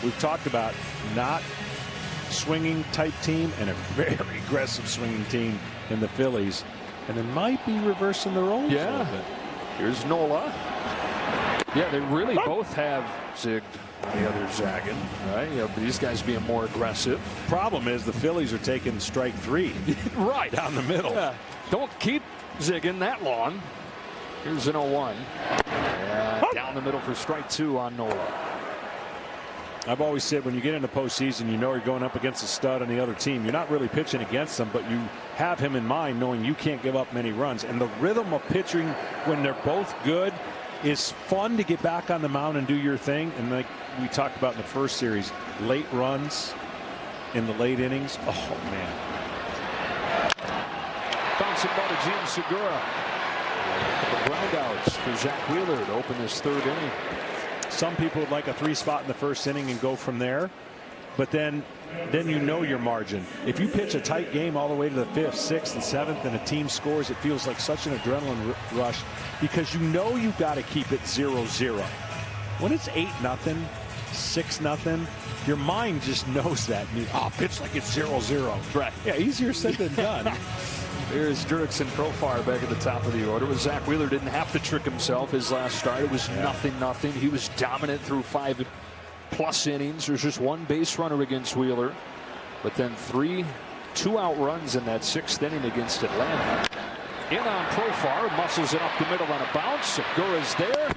We've talked about not swinging type team and a very aggressive swinging team in the Phillies, and they might be reversing the roles. Yeah. Here's Nola. Yeah, they really both have zigged the other zagging, right? You know, these guys being more aggressive. Problem is the Phillies are taking strike 3 right down the middle. Yeah. Don't keep zigging that long. Here's an 0-1. And down the middle for strike 2 on Nola. I've always said when you get into postseason, you know you're going up against a stud on the other team. You're not really pitching against them, but you have him in mind knowing you can't give up many runs. And the rhythm of pitching when they're both good is fun to get back on the mound and do your thing. And like we talked about in the first series, late runs in the late innings. Oh, man. Bouncing ball to Gene Segura. A couple ground outs for Zach Wheeler to open this 3rd inning. Some people would like a 3 spot in the first inning and go from there. But then you know your margin. If you pitch a tight game all the way to the 5th, 6th, and 7th, and a team scores, it feels like such an adrenaline rush because you know you've got to keep it 0-0. When it's 8-0, 6-0, your mind just knows that. Oh, pitch like it's 0-0. Right. Yeah, easier said than done. Here's Jurickson Profar back at the top of the order. With Zach Wheeler didn't have to trick himself his last start. It was 0-0. He was dominant through 5+ innings. There's just 1 base runner against Wheeler, but then 3 2-out runs in that 6th inning against Atlanta. In on Profar, muscles it up the middle on a bounce. Segura's there,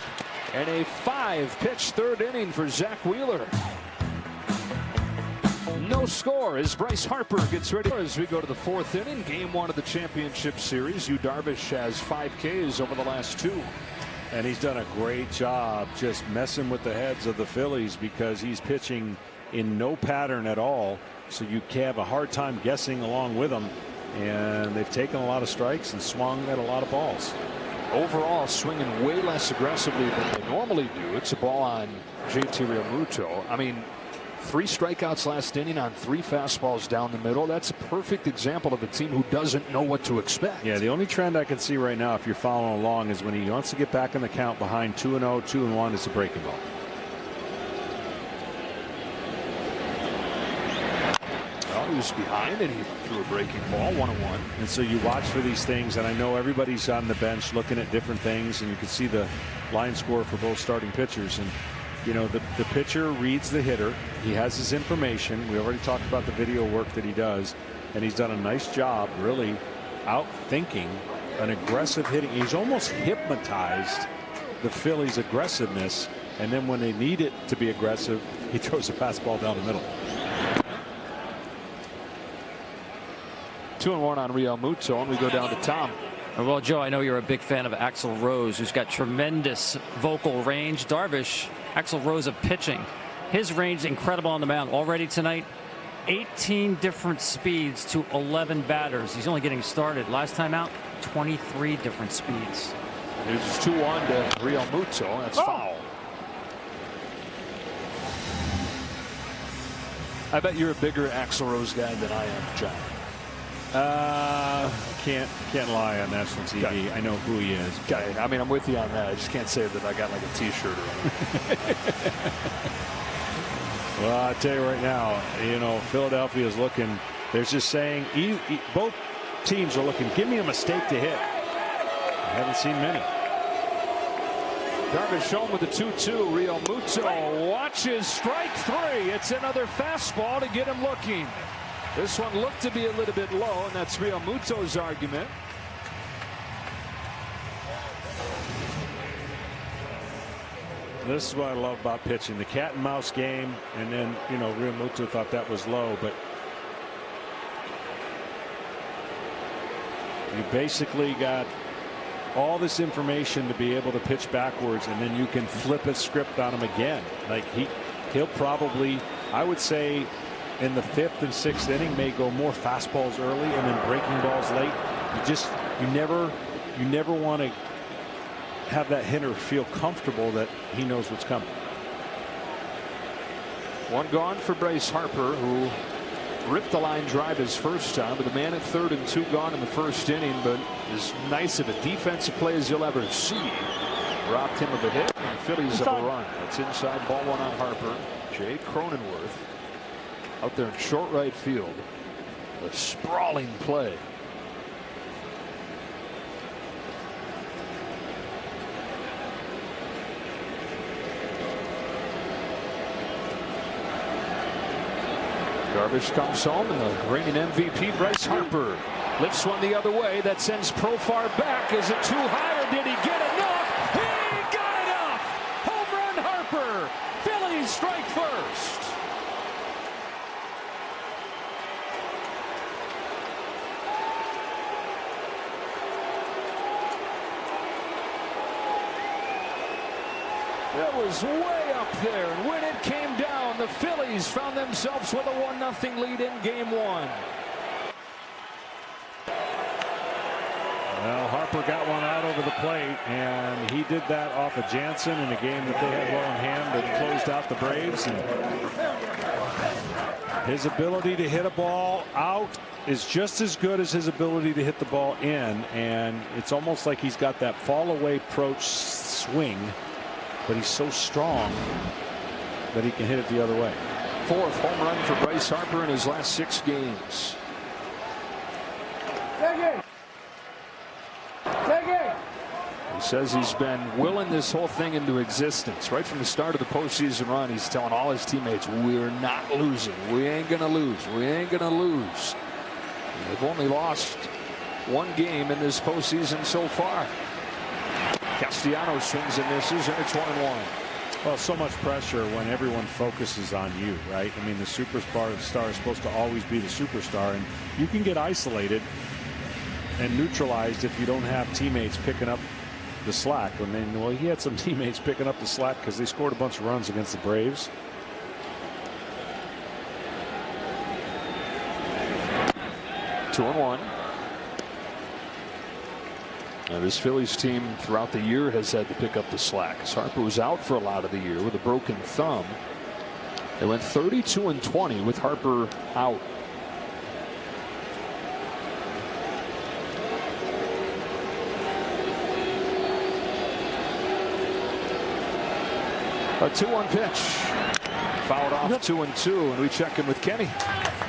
and a 5-pitch 3rd inning for Zach Wheeler. No score as Bryce Harper gets ready as we go to the 4th inning. Game 1 of the championship series. Yu Darvish has 5 Ks over the last 2. And he's done a great job just messing with the heads of the Phillies because he's pitching in no pattern at all. So you have a hard time guessing along with them. And they've taken a lot of strikes and swung at a lot of balls. Overall, swinging way less aggressively than they normally do. It's a ball on JT Realmuto. I mean, 3 strikeouts last inning on 3 fastballs down the middle. That's a perfect example of a team who doesn't know what to expect. Yeah, the only trend I can see right now, if you're following along, is when he wants to get back in the count behind 2-0, 2-1, it's a breaking ball. Well, he was behind and he threw a breaking ball, 1-1. And so you watch for these things, and I know everybody's on the bench looking at different things, and you can see the line score for both starting pitchers. And you know, the pitcher reads the hitter. He has his information. We already talked about the video work that he does, and he's done a nice job really outthinking an aggressive hitting. He's almost hypnotized the Phillies' aggressiveness, and then when they need it to be aggressive, he throws a fastball down the middle. 2-1 on Realmuto, and we go down to Tom. Well, Joe, I know you're a big fan of Axl Rose, who's got tremendous vocal range. Darvish, Axl Rose of pitching. His range incredible on the mound. Already tonight, 18 different speeds to 11 batters. He's only getting started. Last time out, 23 different speeds. It's 2-1 to Realmuto. That's foul. I bet you're a bigger Axl Rose guy than I am, John. Can't lie on national TV. Okay. I know who he is. Okay. I mean, I'm with you on that. I just can't say that I got like a T-shirt or anything. Well, I tell you right now, you know, Philadelphia is looking. They're just saying both teams are looking. Give me a mistake to hit. I haven't seen many. Darvish shown with the 2-2. Realmuto watches strike 3. It's another fastball to get him looking. This one looked to be a little bit low, and that's Realmuto's argument. This is what I love about pitching, the cat and mouse game, and then, you know, Realmuto thought that was low, but you basically got all this information to be able to pitch backwards, and then you can flip a script on him again. Like he'll probably, I would say, in the 5th and 6th inning, may go more fastballs early and then breaking balls late. You never want to have that hitter feel comfortable that he knows what's coming. 1 gone for Bryce Harper, who ripped the line drive his first time, with a man at 3rd and 2 gone in the 1st inning, but as nice of a defensive play as you'll ever see. Robbed him of a hit, and the Phillies of a run. It's inside, ball 1 on Harper. Jay Cronenworth out there in short right field. A sprawling play. Darvish comes home, and the reigning MVP Bryce Harper lifts one the other way. That sends Profar back. Is it too high, or did he get enough? He got enough! Home run Harper! Phillies strike first. It was way up there, and when it came down, the Phillies found themselves with a 1-0 lead in Game 1. Well, Harper got one out over the plate, and he did that off of Jansen in a game that they had well in hand that closed out the Braves. And his ability to hit a ball out is just as good as his ability to hit the ball in, and it's almost like he's got that fall away approach swing, but he's so strong that he can hit it the other way. 4th home run for Bryce Harper in his last 6 games. He says he's been willing this whole thing into existence. Right from the start of the postseason run, he's telling all his teammates, we're not losing. We ain't going to lose. We ain't going to lose. They've only lost 1 game in this postseason so far. Castellanos swings and misses, and it's 1-1. Well, so much pressure when everyone focuses on you, right? I mean, the superstar is supposed to always be the superstar, and you can get isolated and neutralized if you don't have teammates picking up the slack. And then, well, he had some teammates picking up the slack because they scored a bunch of runs against the Braves. 2-1. Now this Phillies team throughout the year has had to pick up the slack. As Harper was out for a lot of the year with a broken thumb. They went 32-20 with Harper out. A 2-1 pitch. Fouled off 2-2, and we check in with Kenny.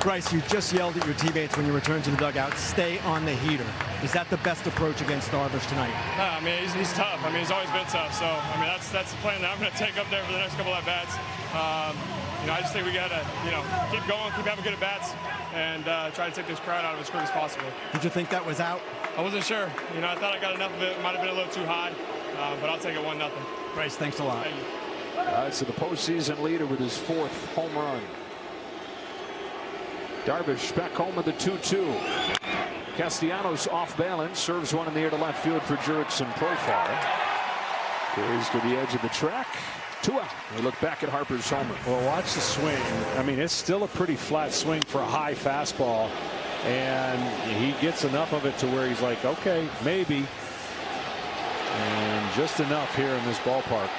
Bryce, you just yelled at your teammates when you returned to the dugout, stay on the heater. Is that the best approach against Darvish tonight? I mean, he's tough. I mean, he's always been tough. So, I mean, that's the plan that I'm going to take up there for the next couple at bats. You know, I just think we got to, you know, keep going, keep having good at bats, and try to take this crowd out of it as quick as possible. Did you think that was out? I wasn't sure. You know, I thought I got enough of it. It might have been a little too high, but I'll take it 1-0. Bryce, thanks a lot. Thank you. So the postseason leader with his 4th home run. Darvish back home with the 2-2. Castellanos off balance, serves one in the air to left field for Jurickson Profar. Carries to the edge of the track. 2 out. We look back at Harper's homer. Well, watch the swing. I mean, it's still a pretty flat swing for a high fastball, and he gets enough of it to where he's like, okay, maybe, and just enough here in this ballpark.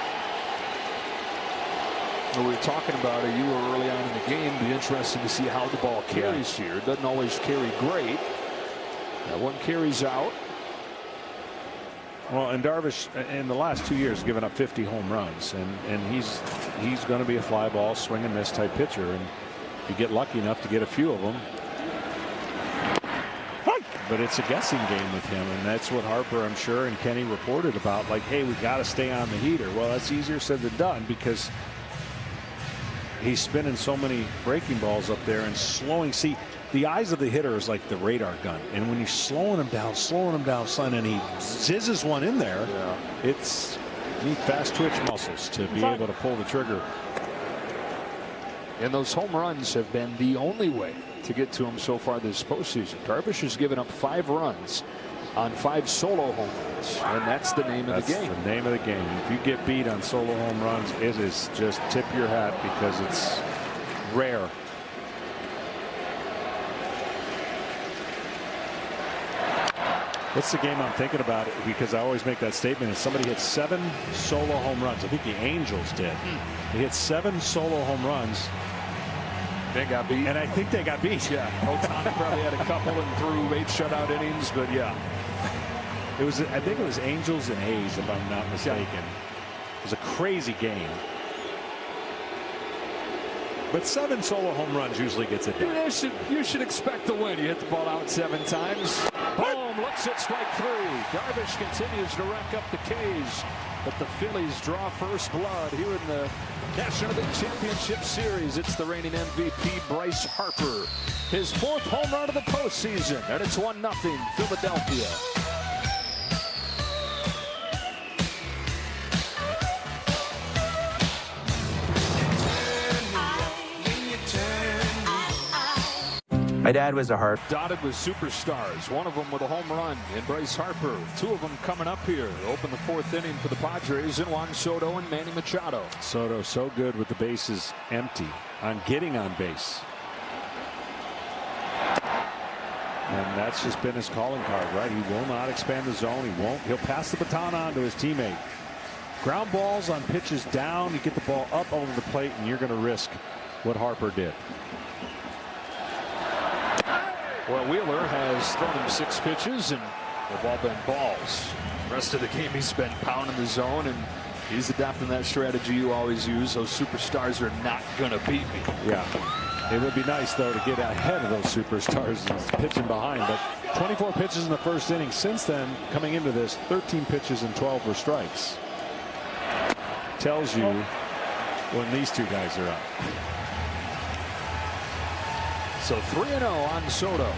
We were talking about it. You were early on in the game. Be interesting to see how the ball carries here. It doesn't always carry great. That one carries out. Well, and Darvish in the last 2 years given up 50 home runs, and he's going to be a fly ball swing and miss type pitcher, and you get lucky enough to get a few of them. But it's a guessing game with him, and that's what Harper, I'm sure, and Kenny reported about. Like, hey, we got to stay on the heater. Well, that's easier said than done because he's spinning so many breaking balls up there and slowing. See, the eyes of the hitter is like the radar gun, and when you're slowing him down, son, and he zizzes one in there, it's you need fast twitch muscles to be able to pull the trigger. And those home runs have been the only way to get to him so far this postseason. Darvish has given up 5 runs on 5 solo home runs, and that's the name of the game. That's the name of the game. If you get beat on solo home runs, it is just tip your hat because it's rare. What's the game I'm thinking about? Because I always make that statement. If somebody hit 7 solo home runs, I think the Angels did. They hit 7 solo home runs. They got beat. And I think they got beat. Yeah. Otani probably had a couple and threw 8 shutout innings, but yeah. It was, I think it was Angels and A's, if I'm not mistaken. It was a crazy game. But 7 solo home runs usually gets it done. You should expect to win. You hit the ball out 7 times. Boom, looks at strike 3. Darvish continues to rack up the Ks, but the Phillies draw first blood here in the National League Championship Series. It's the reigning MVP, Bryce Harper. His 4th home run of the postseason, and it's 1-0 Philadelphia. My dad was a heart. Dotted with superstars, one of them with a home run in Bryce Harper. 2 of them coming up here to open the 4th inning for the Padres in Juan Soto and Manny Machado. Soto so good with the bases empty on getting on base. And that's just been his calling card, right? He will not expand the zone. He'll pass the baton on to his teammate. Ground balls on pitches down. You get the ball up over the plate, and you're going to risk what Harper did. Well, Wheeler has thrown him 6 pitches, and they've all been balls. The rest of the game, he's been pounding the zone, and he's adapting that strategy you always use. Those superstars are not going to beat me. Yeah. It would be nice, though, to get ahead of those superstars and pitching behind. But 24 pitches in the first inning. Since then, coming into this, 13 pitches and 12 were strikes. Tells you when these 2 guys are up. So 3-0 on Soto.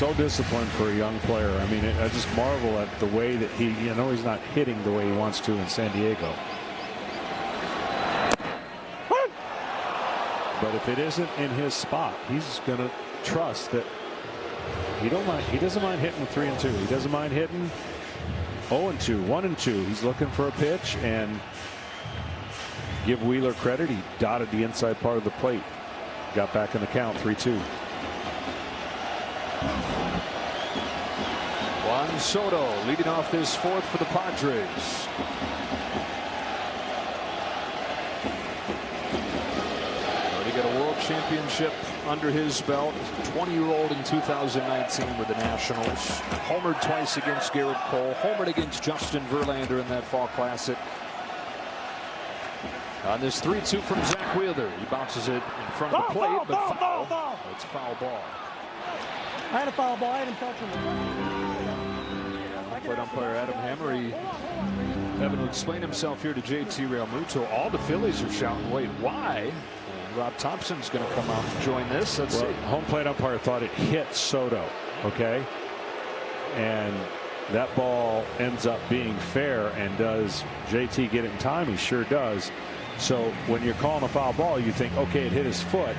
So disciplined for a young player. I mean, I just marvel at the way that he, you know, he's not hitting the way he wants to in San Diego. But if it isn't in his spot, he's going to trust that he doesn't mind hitting with 3-2. He doesn't mind hitting 0-2, 1-2. He's looking for a pitch, and give Wheeler credit. He dotted the inside part of the plate. Got back in the count, 3-2. Juan Soto leading off this fourth for the Padres. Already got a world championship under his belt. 20-year-old in 2019 with the Nationals. Homered twice against Garrett Cole. Homered against Justin Verlander in that Fall Classic. On this 3-2 from Zach Wheeler. He bounces it in front of the plate, but foul. It's a foul ball. I had a foul ball. I didn't touch him. Plate umpire Adam Hammery having to explain himself here to JT Realmuto. All the Phillies are shouting, wait, why? And Rob Thompson's going to come out and join this. Let's see. Home plate umpire thought it hit Soto. Okay. And that ball ends up being fair. And does JT get it in time? He sure does. So when you're calling a foul ball, you think, okay, it hit his foot.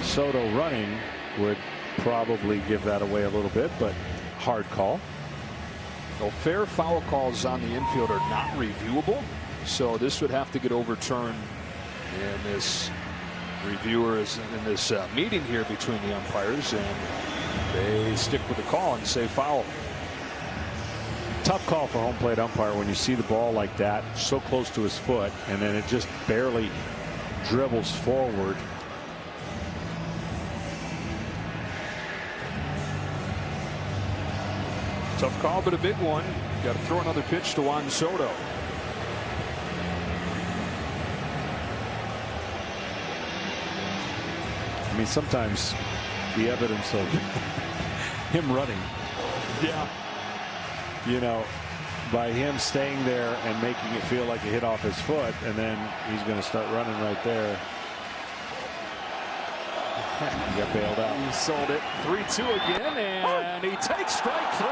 Soto running would probably give that away a little bit, but hard call. Well, fair foul calls on the infield are not reviewable, so this would have to get overturned in this reviewers in this meeting here between the umpires, and they stick with the call and say foul. Tough call for home plate umpire when you see the ball like that, so close to his foot, and then it just barely dribbles forward. Tough call, but a big one. Got to throw another pitch to Juan Soto. I mean, sometimes the evidence of him running. Yeah. You know, by him staying there and making it feel like it hit off his foot, and then he's going to start running right there. He got bailed out. He sold it. 3-2 again, and he takes strike 3.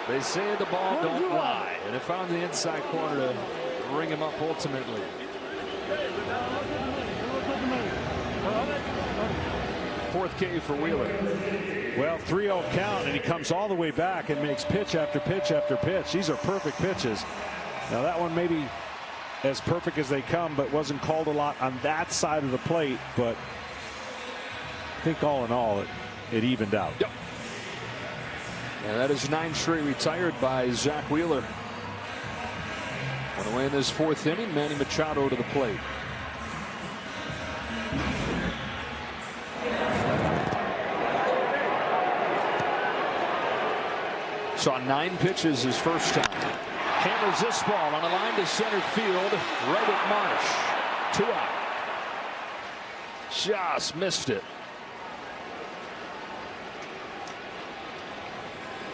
They say the ball don't lie, and it found the inside corner to ring him up ultimately. Fourth K for Wheeler. Well, 3-0 count, and he comes all the way back and makes pitch after pitch after pitch. These are perfect pitches. Now that one maybe as perfect as they come, but wasn't called a lot on that side of the plate. But I think all in all, it evened out. Yep. And that is 9 straight retired by Zach Wheeler. On the way in this fourth inning, Manny Machado to the plate. Saw 9 pitches his first time. Hammers this ball on a line to center field, right at Marsh. 2 out. Just missed it.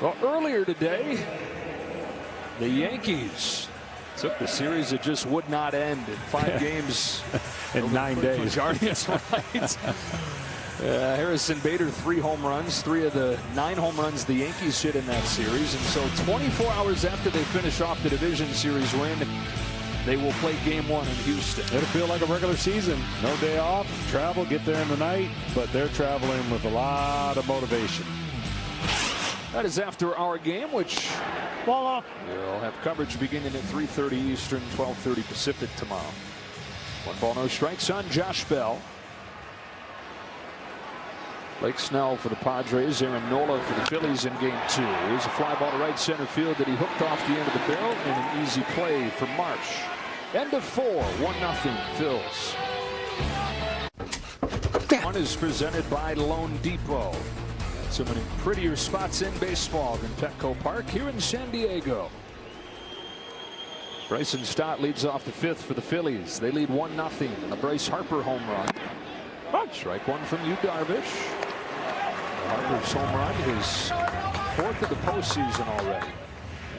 Well, earlier today, the Yankees took the series that just would not end in 5 games in 9 days. Guardians, right? Harrison Bader, 3 home runs, 3 of the 9 home runs the Yankees hit in that series. And so 24 hours after they finish off the division series win, they will play game 1 in Houston. It'll feel like a regular season. No day off, travel, get there in the night, but they're traveling with a lot of motivation. That is after our game, which we'll have coverage beginning at 3:30 Eastern, 12:30 Pacific tomorrow. 1 ball, no strikes on Josh Bell. Blake Snell for the Padres, Aaron Nola for the Phillies in game 2. Here's a fly ball to right center field that he hooked off the end of the barrel, and an easy play for Marsh. End of 4, 1-0 Phils. One is presented by Loan Depot. So many prettier spots in baseball than Petco Park here in San Diego. Bryson Stott leads off the 5th for the Phillies. They lead 1-0 in a Bryce Harper home run. Strike 1 from Yu Darvish. Harper's home run, his 4th of the postseason already.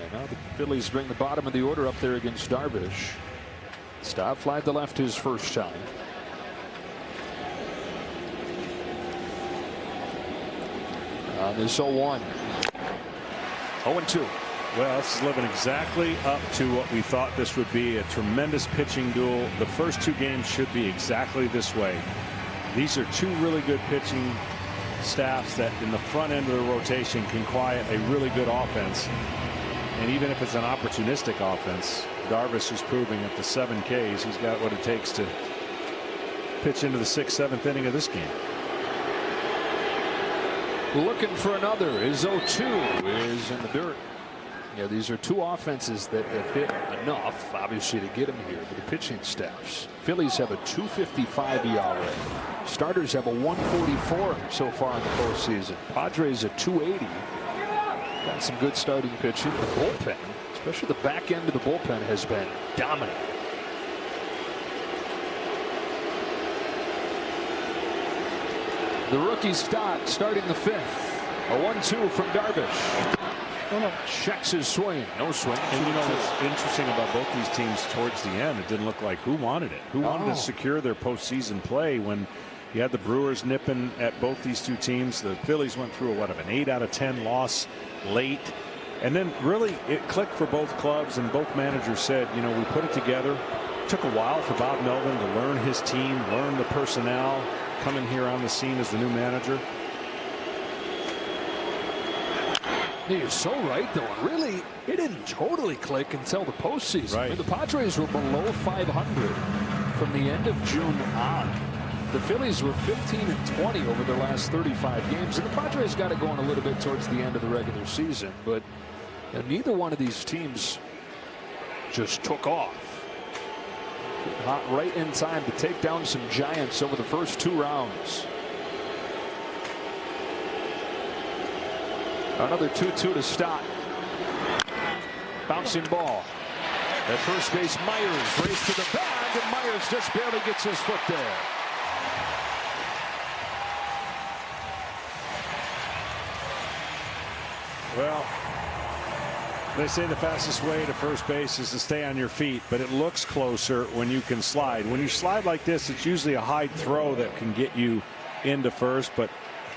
And now the Phillies bring the bottom of the order up there against Darvish. Stott flied to left his first time. on this 0-1. 0-2. Well, this is living exactly up to what we thought this would be, a tremendous pitching duel. The first 2 games should be exactly this way. These are 2 really good pitching staffs that in the front end of the rotation can quiet a really good offense. And even if it's an opportunistic offense, Darvish is proving at the 7 Ks he's got what it takes to pitch into the 6th, 7th inning of this game. Looking for another. His 0-2 is in the dirt. Yeah, these are 2 offenses that have hit enough, obviously, to get him here. But the pitching staffs. Phillies have a 2.55 ERA. Starters have a 1.44 so far in the postseason. Padres at 2.80. Got some good starting pitching. The bullpen, especially the back end of the bullpen, has been dominant. The rookie Stott starting the 5th. A 1-2 from Darvish. Checks his swing. No swing. And you know what's interesting about both these teams towards the end, it didn't look like who wanted it. Who wanted to secure their postseason play when you had the Brewers nipping at both these 2 teams. The Phillies went through an 8 out of 10 loss late. And then really it clicked for both clubs, and both managers said, you know, we put it together. It took a while for Bob Melvin to learn his team, learn the personnel, coming here on the scene as the new manager. You're so right, though. Really, it didn't totally click until the postseason. Right. I mean, the Padres were below 500 from the end of June on. The Phillies were 15-20 over their last 35 games, and the Padres got it going a little bit towards the end of the regular season. But neither one of these teams just took off. Hot right in time to take down some giants over the first 2 rounds. Another 2-2 to Stott. Bouncing ball. At first base, Myers race to the bag, and Myers just barely gets his foot there. Well, they say the fastest way to first base is to stay on your feet, but it looks closer when you can slide. When you slide like this, it's usually a high throw that can get you into first, but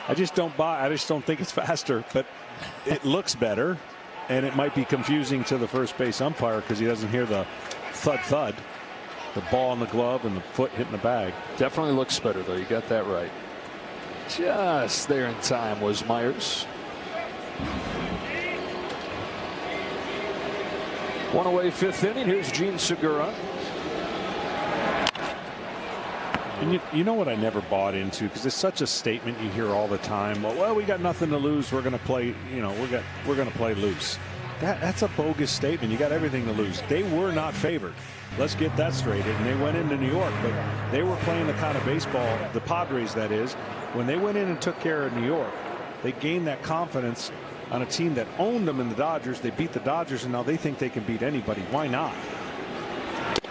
I just don't think it's faster, but it looks better, and it might be confusing to the first base umpire because he doesn't hear the thud, the ball in the glove and the foot hitting the bag. Definitely looks better, though. You got that right. Just there in time was Myers. 1 away, 5th inning. Here's Gene Segura. And you know what I never bought into, because it's such a statement you hear all the time. Well, we got nothing to lose. We're going to play. You know, we're going to play loose. That's a bogus statement. You got everything to lose. They were not favored. Let's get that straight. And they went into New York, but they were playing the kind of baseball, the Padres that is, when they went in and took care of New York. They gained that confidence on a team that owned them in the Dodgers. They beat the Dodgers, and now they think they can beat anybody. Why not?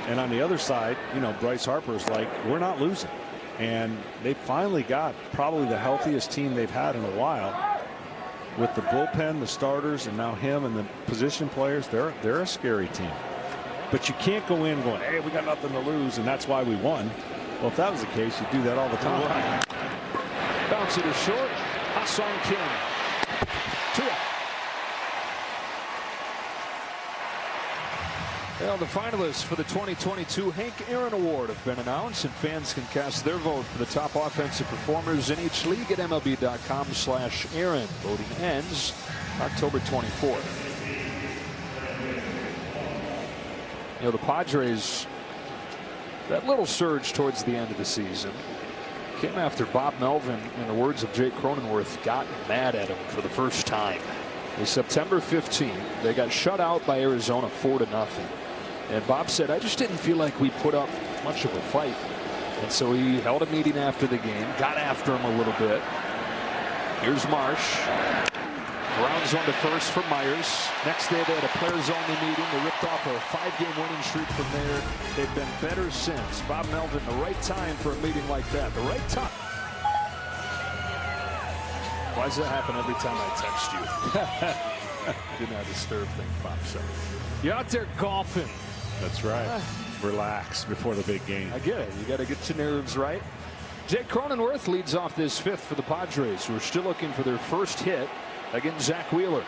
And on the other side, you know, Bryce Harper's like, we're not losing. And they finally got probably the healthiest team they've had in a while. With the bullpen, the starters, and now him and the position players, they're a scary team. But you can't go in going, hey, we got nothing to lose, and that's why we won. Well, if that was the case, you'd do that all the time. Right. Bounce it to short. Ha-Sung Kim. 2 out. Well, the finalists for the 2022 Hank Aaron Award have been announced, and fans can cast their vote for the top offensive performers in each league at MLB.com/Aaron. Voting ends October 24th. You know, the Padres, that little surge towards the end of the season came after Bob Melvin, in the words of Jake Cronenworth, got mad at him for the first time. It was September 15th. They got shut out by Arizona 4-0. And Bob said, I just didn't feel like we put up much of a fight. And so he held a meeting after the game, got after him a little bit. Here's Marsh. Rounds one to first for Myers. Next day they had a players-only meeting. They ripped off a 5-game winning streak from there. They've been better since. Bob Melvin, the right time for a meeting like that. The right time. Why does that happen every time I text you? Do not disturb thing pops up. You're out there golfing. That's right. Relax before the big game. I get it. You got to get your nerves right. Jake Cronenworth leads off this fifth for the Padres, who are still looking for their first hit against Zach Wheeler.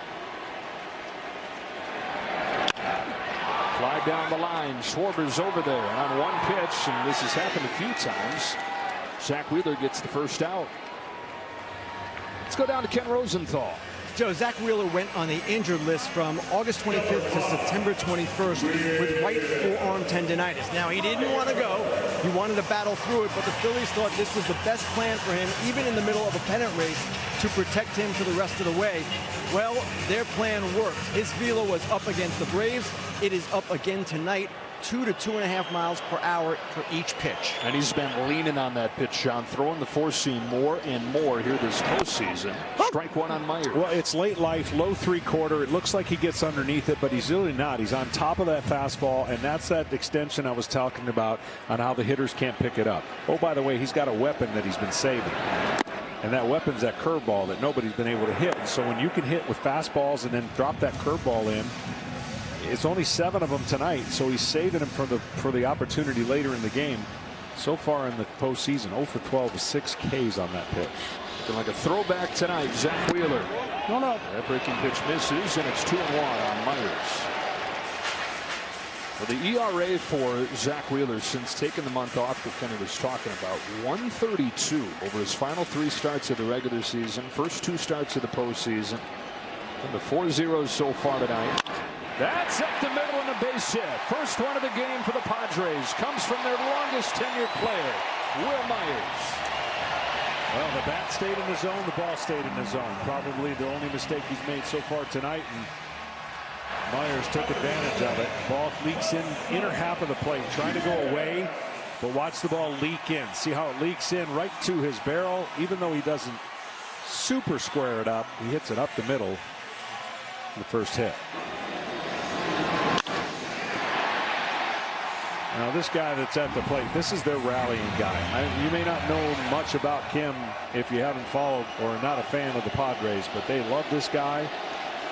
Fly down the line. Schwarber's over there, and on one pitch, and this has happened a few times, Zach Wheeler gets the first out. Let's go down to Ken Rosenthal. Joe, Zach Wheeler went on the injured list from August 25th to September 21st with right forearm tendonitis. Now, he didn't want to go. He wanted to battle through it, but the Phillies thought this was the best plan for him, even in the middle of a pennant race, to protect him for the rest of the way. Well, their plan worked. His velo was up against the Braves. It is up again tonight. 2 to 2.5 miles per hour for each pitch. And he's been leaning on that pitch, Sean, throwing the four-seam more and more here this postseason. Strike one on Myers. Well, it's late life, low three-quarter. It looks like he gets underneath it, but he's really not. He's on top of that fastball, and that's that extension I was talking about on how the hitters can't pick it up. Oh, by the way, he's got a weapon that he's been saving. And that weapon's that curveball that nobody's been able to hit. And so when you can hit with fastballs and then drop that curveball in, it's only 7 of them tonight, so he's saving them for the opportunity later in the game. So far in the postseason, 0 for 12 with 6 Ks on that pitch. Looking like a throwback tonight, Zach Wheeler. No. That breaking pitch misses, and it's 2-1 on Myers. Well, the ERA for Zach Wheeler since taking the month off that Kenny was talking about, 132 over his final 3 starts of the regular season, first 2 starts of the postseason, and the 4 zeros so far tonight. That's up the middle and a base hit. First one of the game for the Padres comes from their longest tenured player, Will Myers. Well, the bat stayed in the zone, the ball stayed in the zone. Probably the only mistake he's made so far tonight, and Myers took advantage of it. Ball leaks in inner half of the plate, trying to go away, but watch the ball leak in. See how it leaks in right to his barrel. Even though he doesn't super square it up, he hits it up the middle. The first hit. Now this guy that's at the plate, this is their rallying guy. You may not know much about Kim if you haven't followed or are not a fan of the Padres, but they love this guy.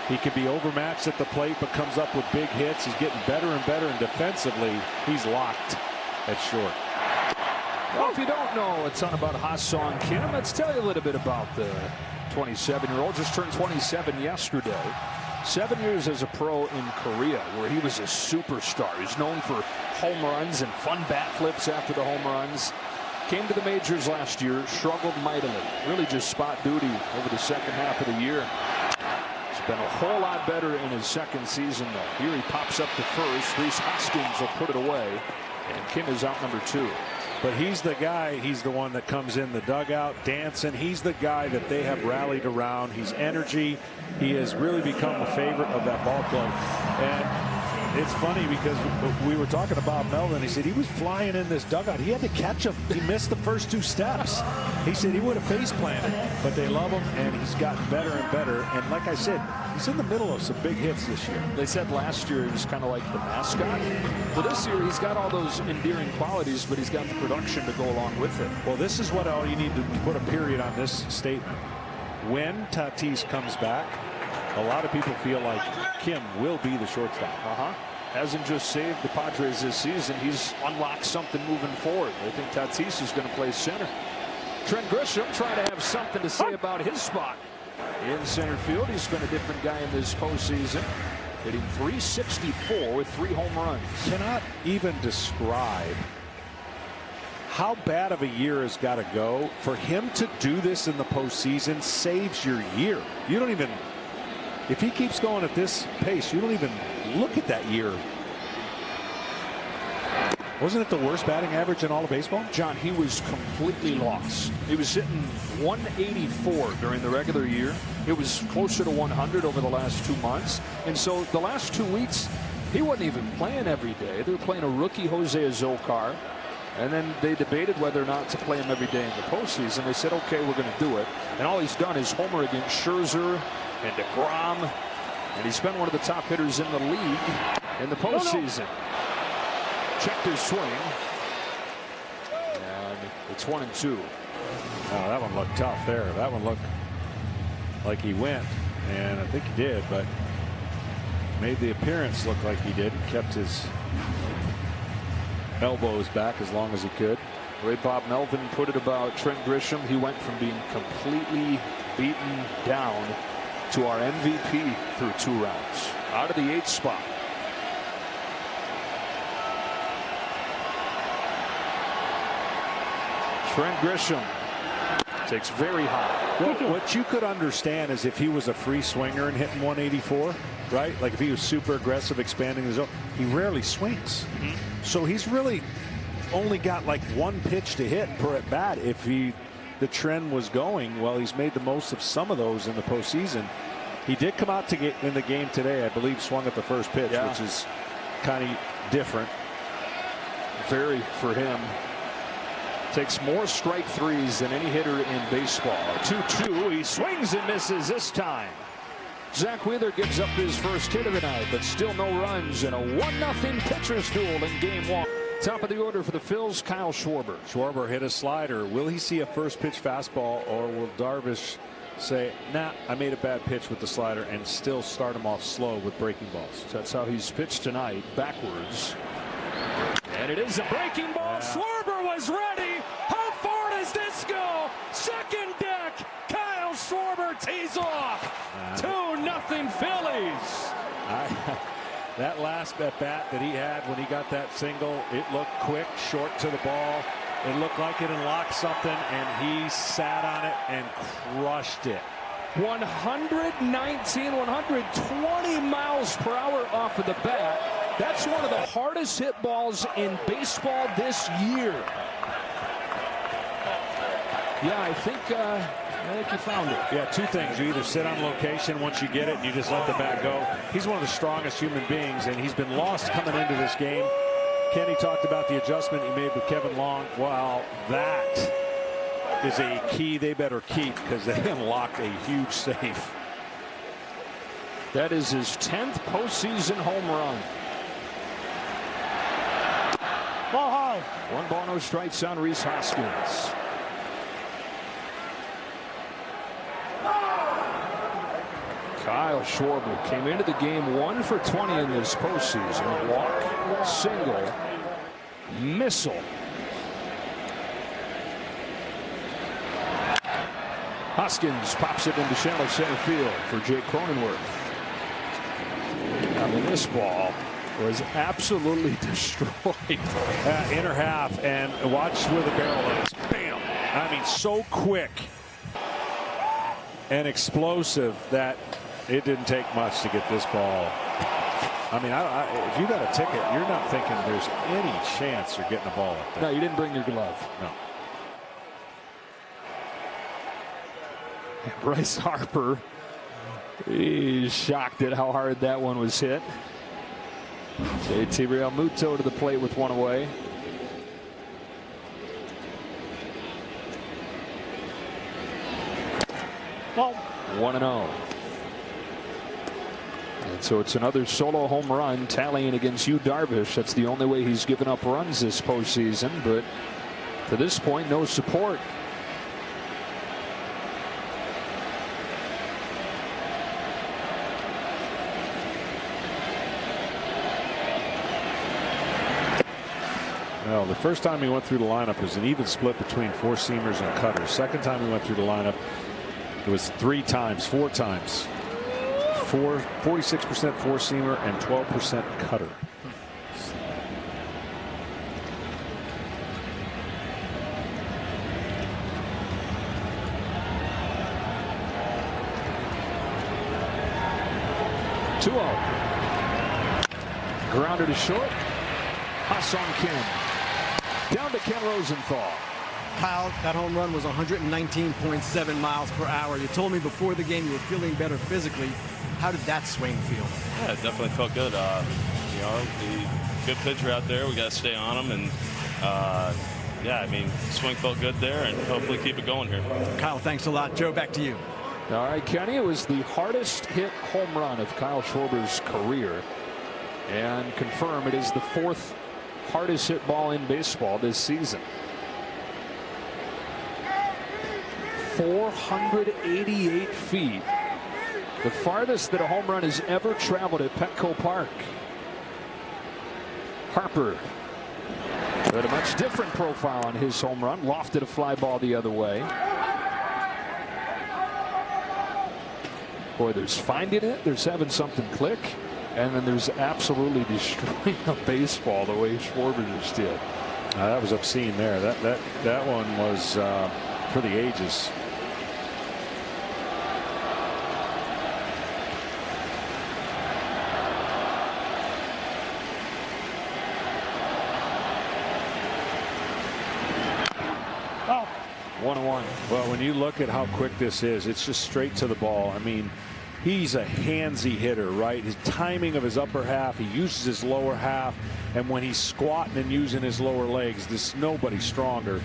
He can be overmatched at the plate, but comes up with big hits. He's getting better and better, and defensively, he's locked at short. Well, if you don't know a ton about Ha-Seong Kim, let's tell you a little bit about the 27-year-old. Just turned 27 yesterday. 7 years as a pro in Korea, where he was a superstar. He's known for home runs and fun bat flips after the home runs. Came to the majors last year, struggled mightily. Really just spot duty over the second half of the year. He's been a whole lot better in his second season, though. Here he pops up to first. Rhys Hoskins will put it away, and Kim is out number 2. But he's the guy, he's the one that comes in the dugout dancing. He's the guy that they have rallied around. He's energy. He has really become a favorite of that ball club. And it's funny because we were talking about Melvin. He said he was flying in this dugout. He had to catch him. He missed the first 2 steps. He said he would have face planted, but they love him, and he's gotten better and better. And like I said, he's in the middle of some big hits this year. They said last year he was kind of like the mascot. Well, this year he's got all those endearing qualities, but he's got the production to go along with it. Well, this is what all you need to put a period on this statement. When Tatis comes back, a lot of people feel like Kim will be the shortstop. Hasn't just saved the Padres this season. He's unlocked something moving forward. I think Tatis is going to play center. Trent Grisham trying to have something to say about his spot in center field. He's been a different guy in this postseason, hitting .364 with 3 home runs. Cannot even describe how bad of a year has got to go for him to do this in the postseason. Saves your year. You don't even, if he keeps going at this pace, you don't even look at that year. Wasn't it the worst batting average in all of baseball? John, he was completely lost. He was hitting 184 during the regular year. It was closer to 100 over the last 2 months. And so the last 2 weeks, he wasn't even playing every day. They were playing a rookie Jose Azocar. And then they debated whether or not to play him every day in the postseason. They said, okay, we're going to do it. And all he's done is homer against Scherzer and DeGrom. And he's been one of the top hitters in the league in the postseason. Checked his swing. And it's 1-2. Oh, that one looked tough there. That one looked like he went. And I think he did, but made the appearance look like he did. Kept his elbows back as long as he could. The way Bob Melvin put it about Trent Grisham, he went from being completely beaten down to our MVP through 2 rounds. Out of the 8th spot. Trent Grisham takes very high. What you could understand is if he was a free swinger and hitting 184, right? Like if he was super aggressive, expanding the zone, he rarely swings. So he's really only got like 1 pitch to hit per at bat. If the trend was going, well, he's made the most of some of those in the postseason. He did come out to get in the game today, I believe, swung at the first pitch, which is kind of different. Very for him. Takes more strike threes than any hitter in baseball. 2-2. He swings and misses this time. Zach Wheeler gives up his first hit of the night, but still no runs in a 1-0 pitcher's duel in game 1. Top of the order for the Phils, Kyle Schwarber. Schwarber hit a slider. Will he see a first pitch fastball, or will Darvish say, nah, I made a bad pitch with the slider, and still start him off slow with breaking balls? So that's how he's pitched tonight, backwards. And it is a breaking ball. Schwarber was ready. How far does this go? Second deck. Kyle Schwarber tees off. 2-0 Phillies. That last at bat that he had when he got that single, it looked quick, short to the ball. It looked like it unlocked something, and he sat on it and crushed it. 119, 120 miles per hour off of the bat. That's one of the hardest hit balls in baseball this year. Yeah, I think you found it. Yeah, 2 things. You either sit on location once you get it and you just let the bat go. He's one of the strongest human beings, and he's been lost coming into this game. Kenny talked about the adjustment he made with Kevin Long. Well, that is a key they better keep, because they unlocked a huge safe. That is his 10th postseason home run. Ball high. 1 ball, no strikes on Rhys Hoskins. Kyle Schwarber came into the game 1 for 20 in this postseason. Walk, single, missile. Hoskins pops it into shallow center field for Jake Cronenworth. I mean, this ball was absolutely destroyed. Inner half, and watch where the barrel is. Bam! I mean, so quick and explosive that it didn't take much to get this ball. I mean, if you got a ticket, you're not thinking there's any chance you're getting a ball up there. No, you didn't bring your glove. No. Bryce Harper, he's shocked at how hard that one was hit. JT Realmuto to the plate with 1 away. Ball. 1-0. And so it's another solo home run tallying against Yu Darvish. That's the only way he's given up runs this postseason, but to this point, no support. Well, the first time he went through the lineup was an even split between 4-seamers and cutters. Second time he went through the lineup, it was 4 times. 46% 4-seamer and 12% cutter. Grounded to short. Ha-Seong Kim. Down to Ken Rosenthal. Kyle, that home run was 119.7 miles per hour. You told me before the game you were feeling better physically. How did that swing feel? Yeah, it definitely felt good. You know, the good pitcher out there. We got to stay on him, and yeah, I mean, swing felt good there, and hopefully keep it going here. Kyle, thanks a lot. Joe, back to you. All right, Kenny, it was the hardest hit home run of Kyle Schwarber's career, and confirm it is the 4th hardest hit ball in baseball this season. 488 feet. The farthest that a home run has ever traveled at Petco Park. Harper But a much different profile on his home run. Lofted a fly ball the other way. Boy, there's finding it. There's having something click. And then there's absolutely destroying a baseball the way Schwarber just did. That was obscene there. That one was for the ages. Oh. 1-1. Well, when you look at how quick this is, it's just straight to the ball. I mean, he's a handsy hitter, right? His timing of his upper half, he uses his lower half, and when he's squatting and using his lower legs, there's nobody stronger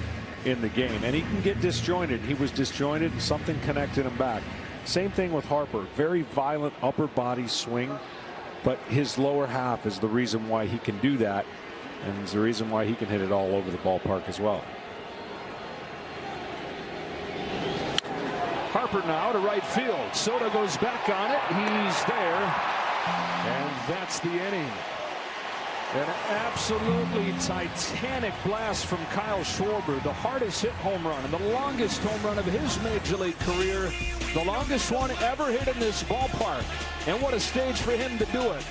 in the game. And he can get disjointed. He was disjointed and something connected him back. Same thing with Harper. Very violent upper body swing, but his lower half is the reason why he can do that, and it's the reason why he can hit it all over the ballpark as well. Harper now to right field. Soto goes back on it. He's there. And that's the inning. An absolutely titanic blast from Kyle Schwarber. The hardest hit home run and the longest home run of his major league career. The longest one ever hit in this ballpark. And what a stage for him to do it.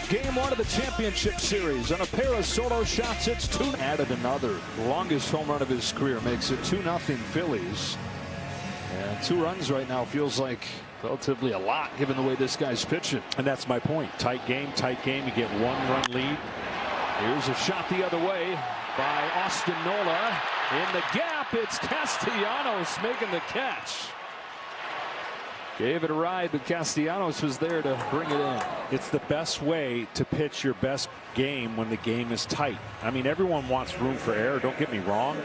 Game 1 of the championship series. On a pair of solo shots, it's 2. Added another. Longest home run of his career makes it 2-0 Phillies. And 2 runs right now feels like relatively a lot given the way this guy's pitching. And that's my point. Tight game. You get 1-run lead. Here's a shot the other way by Austin Nola. In the gap, it's Castellanos making the catch. Gave it a ride, but Castellanos was there to bring it in. It's the best way to pitch your best game when the game is tight. I mean, everyone wants room for error, don't get me wrong.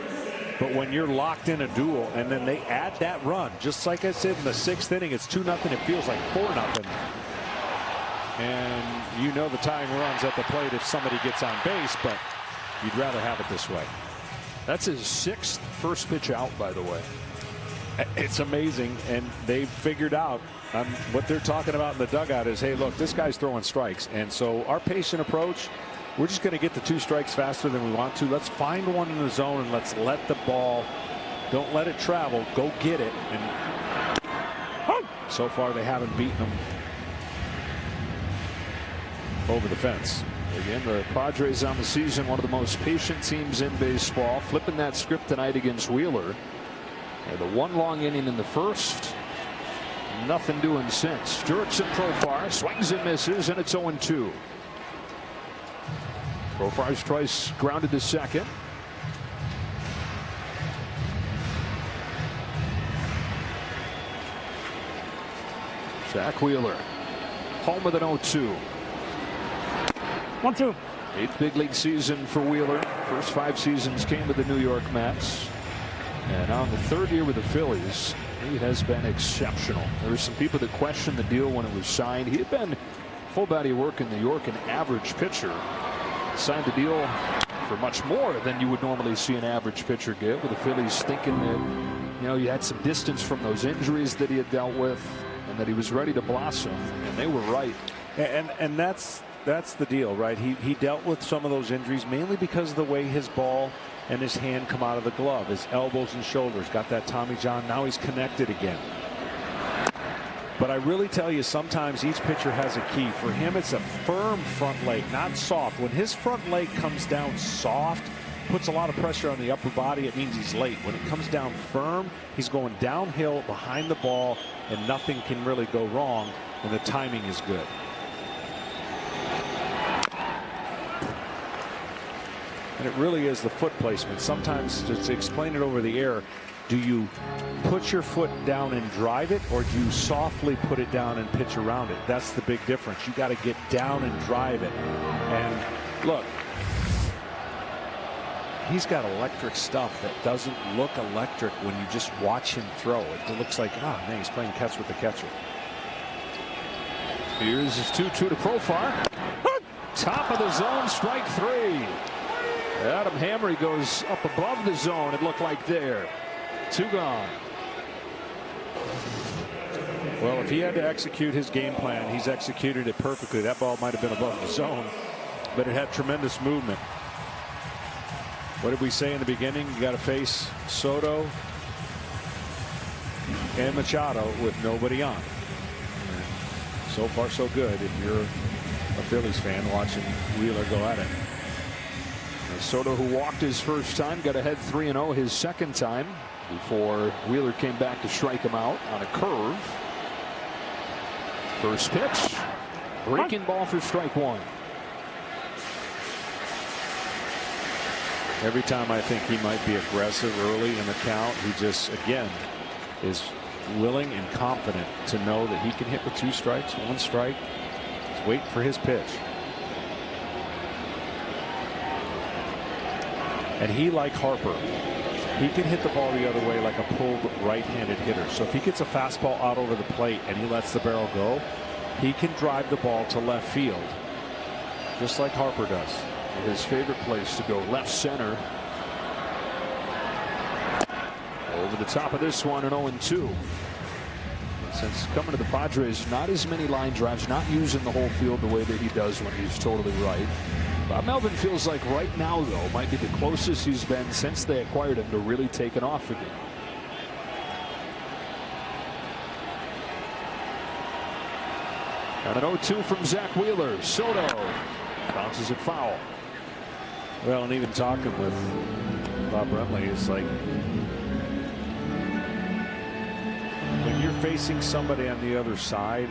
But when you're locked in a duel and then they add that run, just like I said in the 6th inning, it's 2-0. It feels like 4-0. And you know the tying runs at the plate if somebody gets on base, but you'd rather have it this way. That's his 6th first pitch out, by the way. It's amazing, and they've figured out what they're talking about in the dugout is, hey, look, this guy's throwing strikes. And so our patient approach, we're just going to get the 2 strikes faster than we want to. Let's find one in the zone and let's let the ball, don't let it travel, go get it. And so far they haven't beaten them over the fence. Again, the Padres on the season, one of the most patient teams in baseball, flipping that script tonight against Wheeler. And the 1 long inning in the first, nothing doing since. Jurickson Profar swings and misses, and it's 0-2. Profar's twice grounded to second. Zach Wheeler home with an 0-2. 1-2. 8th big league season for Wheeler. First 5 seasons came with the New York Mets. And on the 3rd year with the Phillies, he has been exceptional. There were some people that questioned the deal when it was signed. He had been full body work in New York, an average pitcher. Signed the deal for much more than you would normally see an average pitcher get, with the Phillies thinking that, you know, you had some distance from those injuries that he had dealt with and that he was ready to blossom, and they were right. And that's the deal, right? He dealt with some of those injuries mainly because of the way his ball and his hand come out of the glove, his elbows and shoulders, got that Tommy John. Now he's connected again. But I really tell you, sometimes each pitcher has a key. For him, it's a firm front leg, not soft. When his front leg comes down soft, puts a lot of pressure on the upper body, it means he's late. When it comes down firm, he's going downhill behind the ball, and nothing can really go wrong, and the timing is good. And it really is the foot placement. Sometimes, to explain it over the air, do you put your foot down and drive it, or do you softly put it down and pitch around it? That's the big difference. You got to get down and drive it. And look, he's got electric stuff that doesn't look electric when you just watch him throw. It looks like, oh man, he's playing catch with the catcher. Here's his 2-2 to Profar. Top of the zone, strike 3. Adam Hamry goes up above the zone, it looked like there. 2 gone. Well, if he had to execute his game plan, he's executed it perfectly. That ball might have been above the zone, but it had tremendous movement. What did we say in the beginning? You got to face Soto and Machado with nobody on. So far, so good if you're a Phillies fan watching Wheeler go at it. Soto, who walked his first time, got ahead 3-0 his second time before Wheeler came back to strike him out on a curve. First pitch, breaking ball for strike one. Every time I think he might be aggressive early in the count, he just, again, is willing and confident to know that he can hit with 2 strikes, 1 strike. He's waiting for his pitch. And he, like Harper, he can hit the ball the other way like a pulled right-handed hitter. So if he gets a fastball out over the plate and he lets the barrel go, he can drive the ball to left field, just like Harper does. His favorite place to go, left center. Over the top of this one, an 0-2. Since coming to the Padres, not as many line drives, not using the whole field the way that he does when he's totally right. Bob Melvin feels like right now, though, might be the closest he's been since they acquired him to really taking off again. And an 0-2 from Zach Wheeler. Soto bounces it foul. Well, and even talking with Bob Brumley, it's like when you're facing somebody on the other side,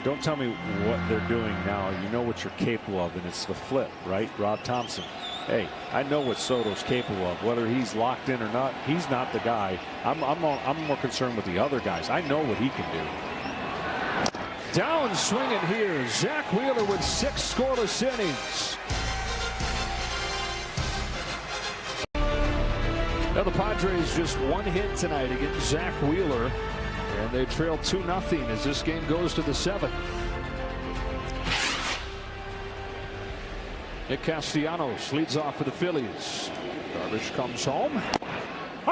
don't tell me what they're doing now. You know what you're capable of, and it's the flip, right? Rob Thompson. Hey, I know what Soto's capable of. Whether he's locked in or not, he's not the guy. I'm more concerned with the other guys. I know what he can do. Down swinging here. Zach Wheeler with 6 scoreless innings. Now the Padres just 1 hit tonight against Zach Wheeler, and they trail 2-0 as this game goes to the 7th. Nick Castellanos leads off for the Phillies. Darvish comes home.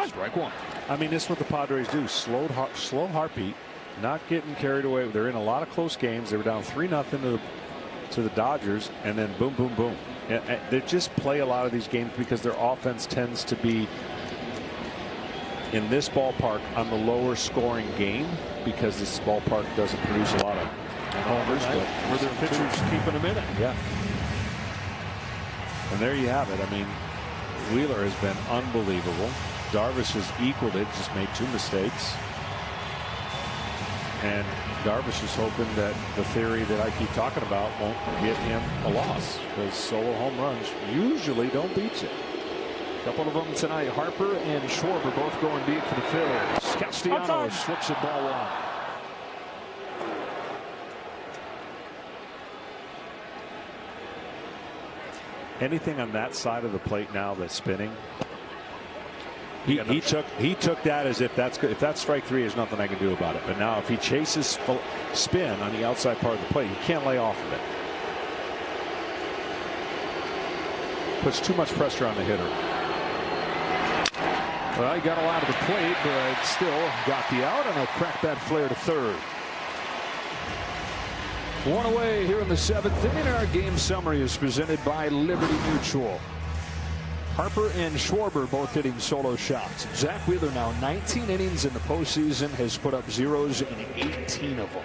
Strike one. I mean, this is what the Padres do. Slow heartbeat, not getting carried away. They're in a lot of close games. They were down 3-0 to the Dodgers, and then boom, boom, boom. And they just play a lot of these games because their offense tends to be in this ballpark on the lower scoring game, because this ballpark doesn't produce a lot of homers, but where their pitchers keeping them in it. Yeah. And there you have it. I mean, Wheeler has been unbelievable. Darvish has equaled it, just made 2 mistakes. And Darvish is hoping that the theory that I keep talking about won't get him a loss, because solo home runs usually don't beat you. A couple of them tonight. Harper and Schwarber both going deep for the Phillies. Castellanos slips it ball one. Anything on that side of the plate now that's spinning, he took that as if that's good. If that's strike 3, there's nothing I can do about it. But now if he chases spin on the outside part of the plate, he can't lay off of it. Puts too much pressure on the hitter. Well, he got a lot of the plate, but still got the out, and a crack that flare to third. 1 away here in the 7th inning. Our game summary is presented by Liberty Mutual. Harper and Schwarber both hitting solo shots. Zach Wheeler now 19 innings in the postseason, has put up zeros in 18 of them.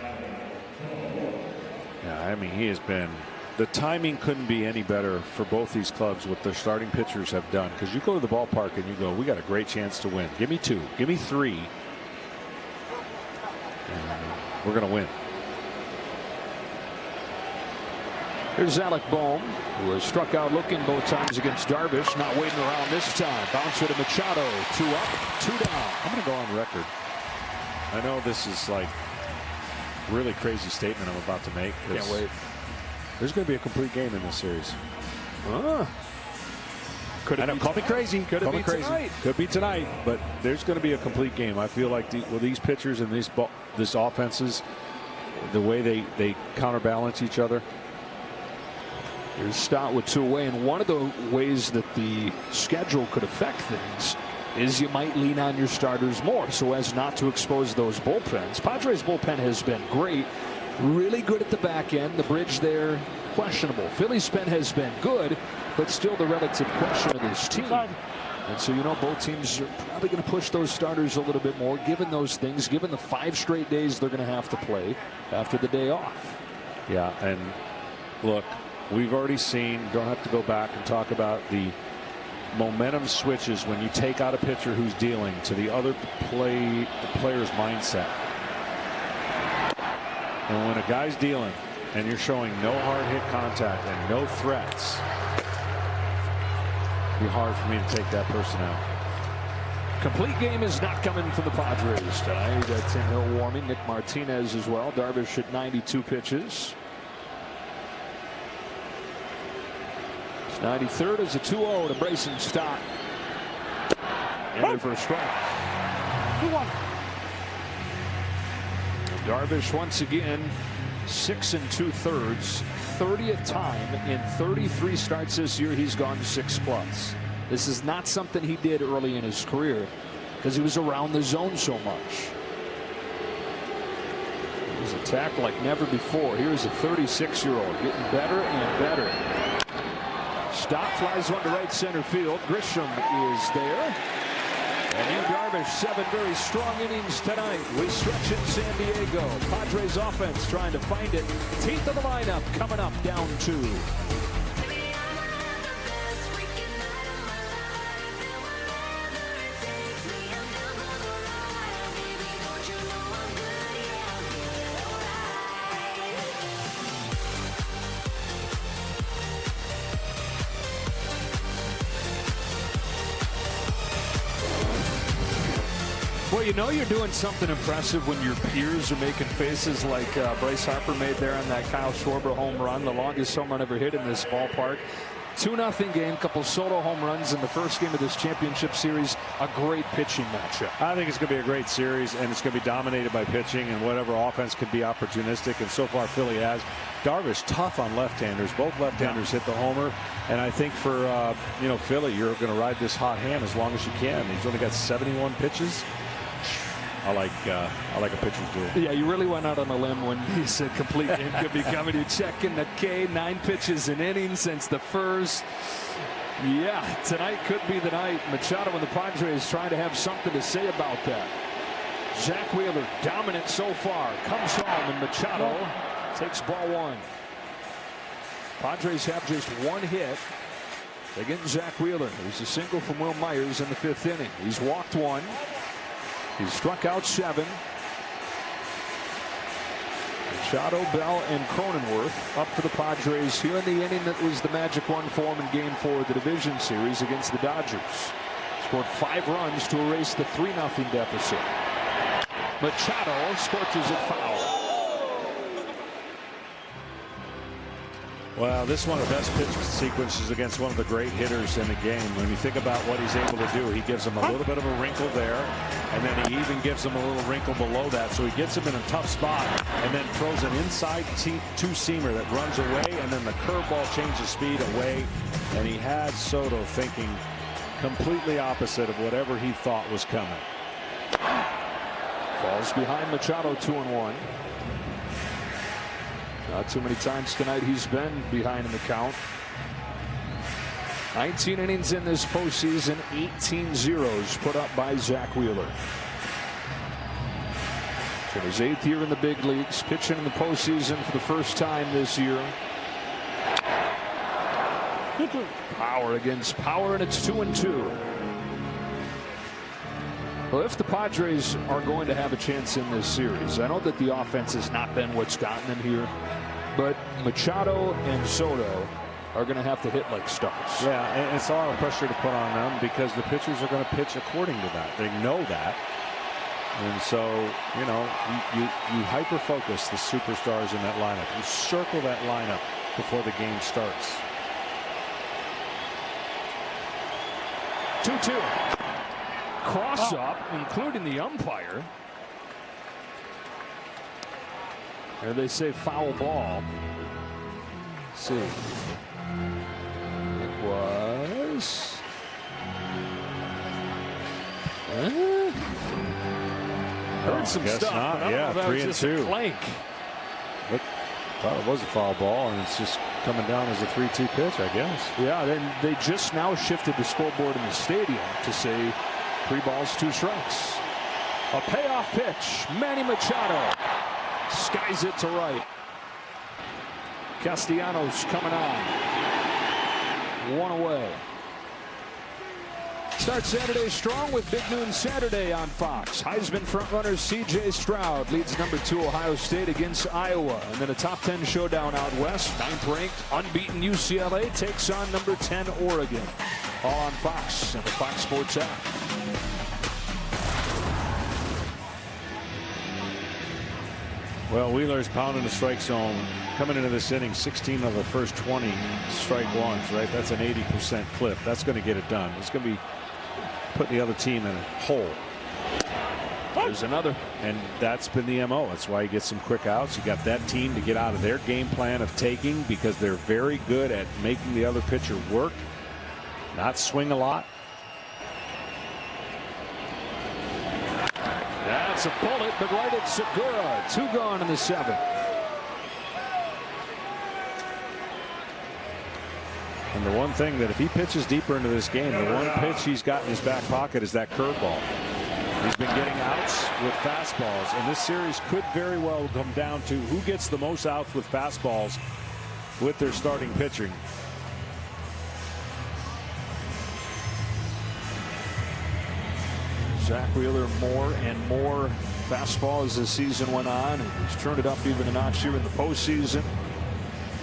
Yeah, I mean, he has been. The timing couldn't be any better for both these clubs, what their starting pitchers have done. Because you go to the ballpark and you go, we got a great chance to win. Give me 2, give me 3, and we're going to win. Here's Alec Bohm, who has struck out looking both times against Darvish. Not waiting around this time. Bounce to Machado. 2 up, 2 down. I'm going to go on record. I know this is like really crazy statement I'm about to make. Can't wait. There's going to be a complete game in this series. Could it I know, call me crazy. Could it be crazy. tonight? Could be tonight, but there's going to be a complete game. I feel like with these pitchers and these offenses, the way they counterbalance each other. Here's Stott with 2 away, and one of the ways that the schedule could affect things is you might lean on your starters more so as not to expose those bullpens. Padres bullpen has been great, really good at the back end. The bridge there, questionable. Phillies pen has been good, but still the relative question of this team. And so, you know, both teams are probably going to push those starters a little bit more, given those things, given the 5 straight days they're going to have to play after the day off. Yeah, and look, we've already seen, don't have to go back and talk about the momentum switches when you take out a pitcher who's dealing to the other player's mindset. And when a guy's dealing and you're showing no hard hit contact and no threats, it'd be hard for me to take that person out. Complete game is not coming for the Padres tonight. Tim Hill warming, Nick Martinez as well. Darvish at 92 pitches. His 93rd is a 2-0 to Brayson Stott. Enter for a strike. 2-1. Darvish once again 6 2/3, 30th time in 33 starts this year he's gone 6+. This is not something he did early in his career because he was around the zone so much. He was attacked like never before. Here's a 36-year-old getting better and better. Stott flies one to right center field. Grisham is there. And Yu Darvish, 7 very strong innings tonight. We stretch in San Diego. Padres offense trying to find it. 10th of the lineup coming up, down 2. Well, you know you're doing something impressive when your peers are making faces like Bryce Harper made there on that Kyle Schwarber home run, the longest home run ever hit in this ballpark. 2-0 game, couple solo home runs in the first game of this championship series. A great pitching matchup. I think it's going to be a great series, and it's going to be dominated by pitching, and whatever offense could be opportunistic, and so far Philly has. Darvish tough on left-handers. Both left-handers hit the homer, and I think for Philly, you're going to ride this hot hand as long as you can. He's only got 71 pitches. I like a pitcher's duel. Yeah, you really went out on a limb when you said complete game could be coming. You check in the K, 9 pitches an inning since the first. Yeah, tonight could be the night. Machado and the Padres trying to have something to say about that. Zach Wheeler dominant so far. Comes home and Machado takes ball 1. Padres have just 1 hit. They get Zach Wheeler. There's a single from Will Myers in the 5th inning. He's walked 1. He's struck out 7. Machado, Bell, and Cronenworth up for the Padres here in the inning that was the magic one for him in Game 4 of the division series against the Dodgers. Scored 5 runs to erase the 3-0 deficit. Machado scorches it foul. Well, this is one of the best pitch sequences against one of the great hitters in the game. When you think about what he's able to do, he gives him a little bit of a wrinkle there, and then he even gives him a little wrinkle below that. So he gets him in a tough spot and then throws an inside two-seamer that runs away, and then the curveball changes speed away. And he had Soto thinking completely opposite of whatever he thought was coming. Falls behind Machado 2-1. Not too many times tonight he's been behind in the count. 19 innings in this postseason, 18 zeros put up by Zach Wheeler. So his 8th year in the big leagues, pitching in the postseason for the first time this year. Power against power, and it's 2-2. Well, if the Padres are going to have a chance in this series, I know that the offense has not been what's gotten them here, but Machado and Soto are going to have to hit like stars. Yeah, and it's a lot of pressure to put on them because the pitchers are going to pitch according to that. They know that. And so, you hyper-focus the superstars in that lineup. You circle that lineup before the game starts. 2-2. Cross up, including the umpire. Here they say foul ball. Let's see. It was. Heard some stuff. Not. Yeah, 3-2. Clank. Look, thought it was a foul ball, and it's just coming down as a 3-2 pitch, I guess. Yeah, then they just now shifted the scoreboard in the stadium to say 3 balls, 2 strikes. A payoff pitch. Manny Machado skies it to right. Castellanos coming on. 1 away. Start Saturday strong with Big Noon Saturday on Fox. Heisman frontrunner C.J. Stroud leads #2 Ohio State against Iowa. And then a top 10 showdown out west. 9th-ranked, unbeaten UCLA takes on #10 Oregon. All on Fox and the Fox Sports app. Well, Wheeler's pounding the strike zone. Coming into this inning, 16 of the first 20 strike ones, right? That's an 80% clip. That's going to get it done. It's going to be putting the other team in a hole. There's another. And that's been the MO. That's why you get some quick outs. You got that team to get out of their game plan of taking, because they're very good at making the other pitcher work, not swing a lot. That's a bullet, but right at Segura. 2 gone in the 7th. And the one thing that if he pitches deeper into this game, the one pitch he's got in his back pocket is that curveball. He's been getting outs with fastballs, and this series could very well come down to who gets the most outs with fastballs with their starting pitching. Zach Wheeler more and more fastball as the season went on, and he's turned it up even a notch here in the postseason.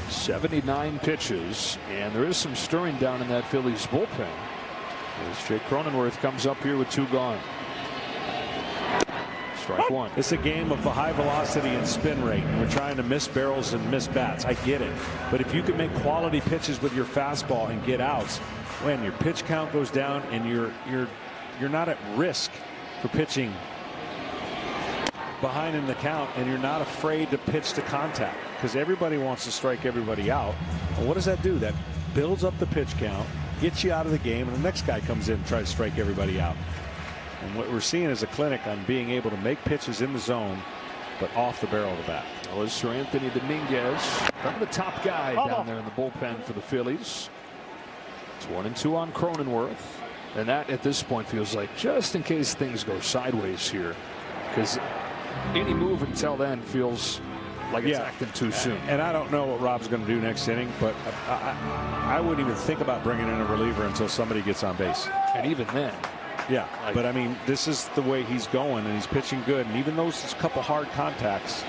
79 pitches, and there is some stirring down in that Phillies bullpen as Jake Cronenworth comes up here with 2 gone. Strike 1. It's a game of the high velocity and spin rate, and we're trying to miss barrels and miss bats. I get it, but if you can make quality pitches with your fastball and get outs, when your pitch count goes down and you're not at risk for pitching behind in the count, and you're not afraid to pitch to contact, because everybody wants to strike everybody out. Well, what does that do? That builds up the pitch count, gets you out of the game, and the next guy comes in and tries to strike everybody out. And what we're seeing is a clinic on being able to make pitches in the zone, but off the barrel of the bat. That was Sir Anthony Dominguez, probably the top guy down there in the bullpen for the Phillies. It's 1-2 on Cronenworth, and that at this point feels like just in case things go sideways here, because any move until then feels like it's acting too soon. And I don't know what Rob's going to do next inning, but I wouldn't even think about bringing in a reliever until somebody gets on base. And even then. Yeah, but I mean, this is the way he's going, and he's pitching good, and even those couple hard contacts.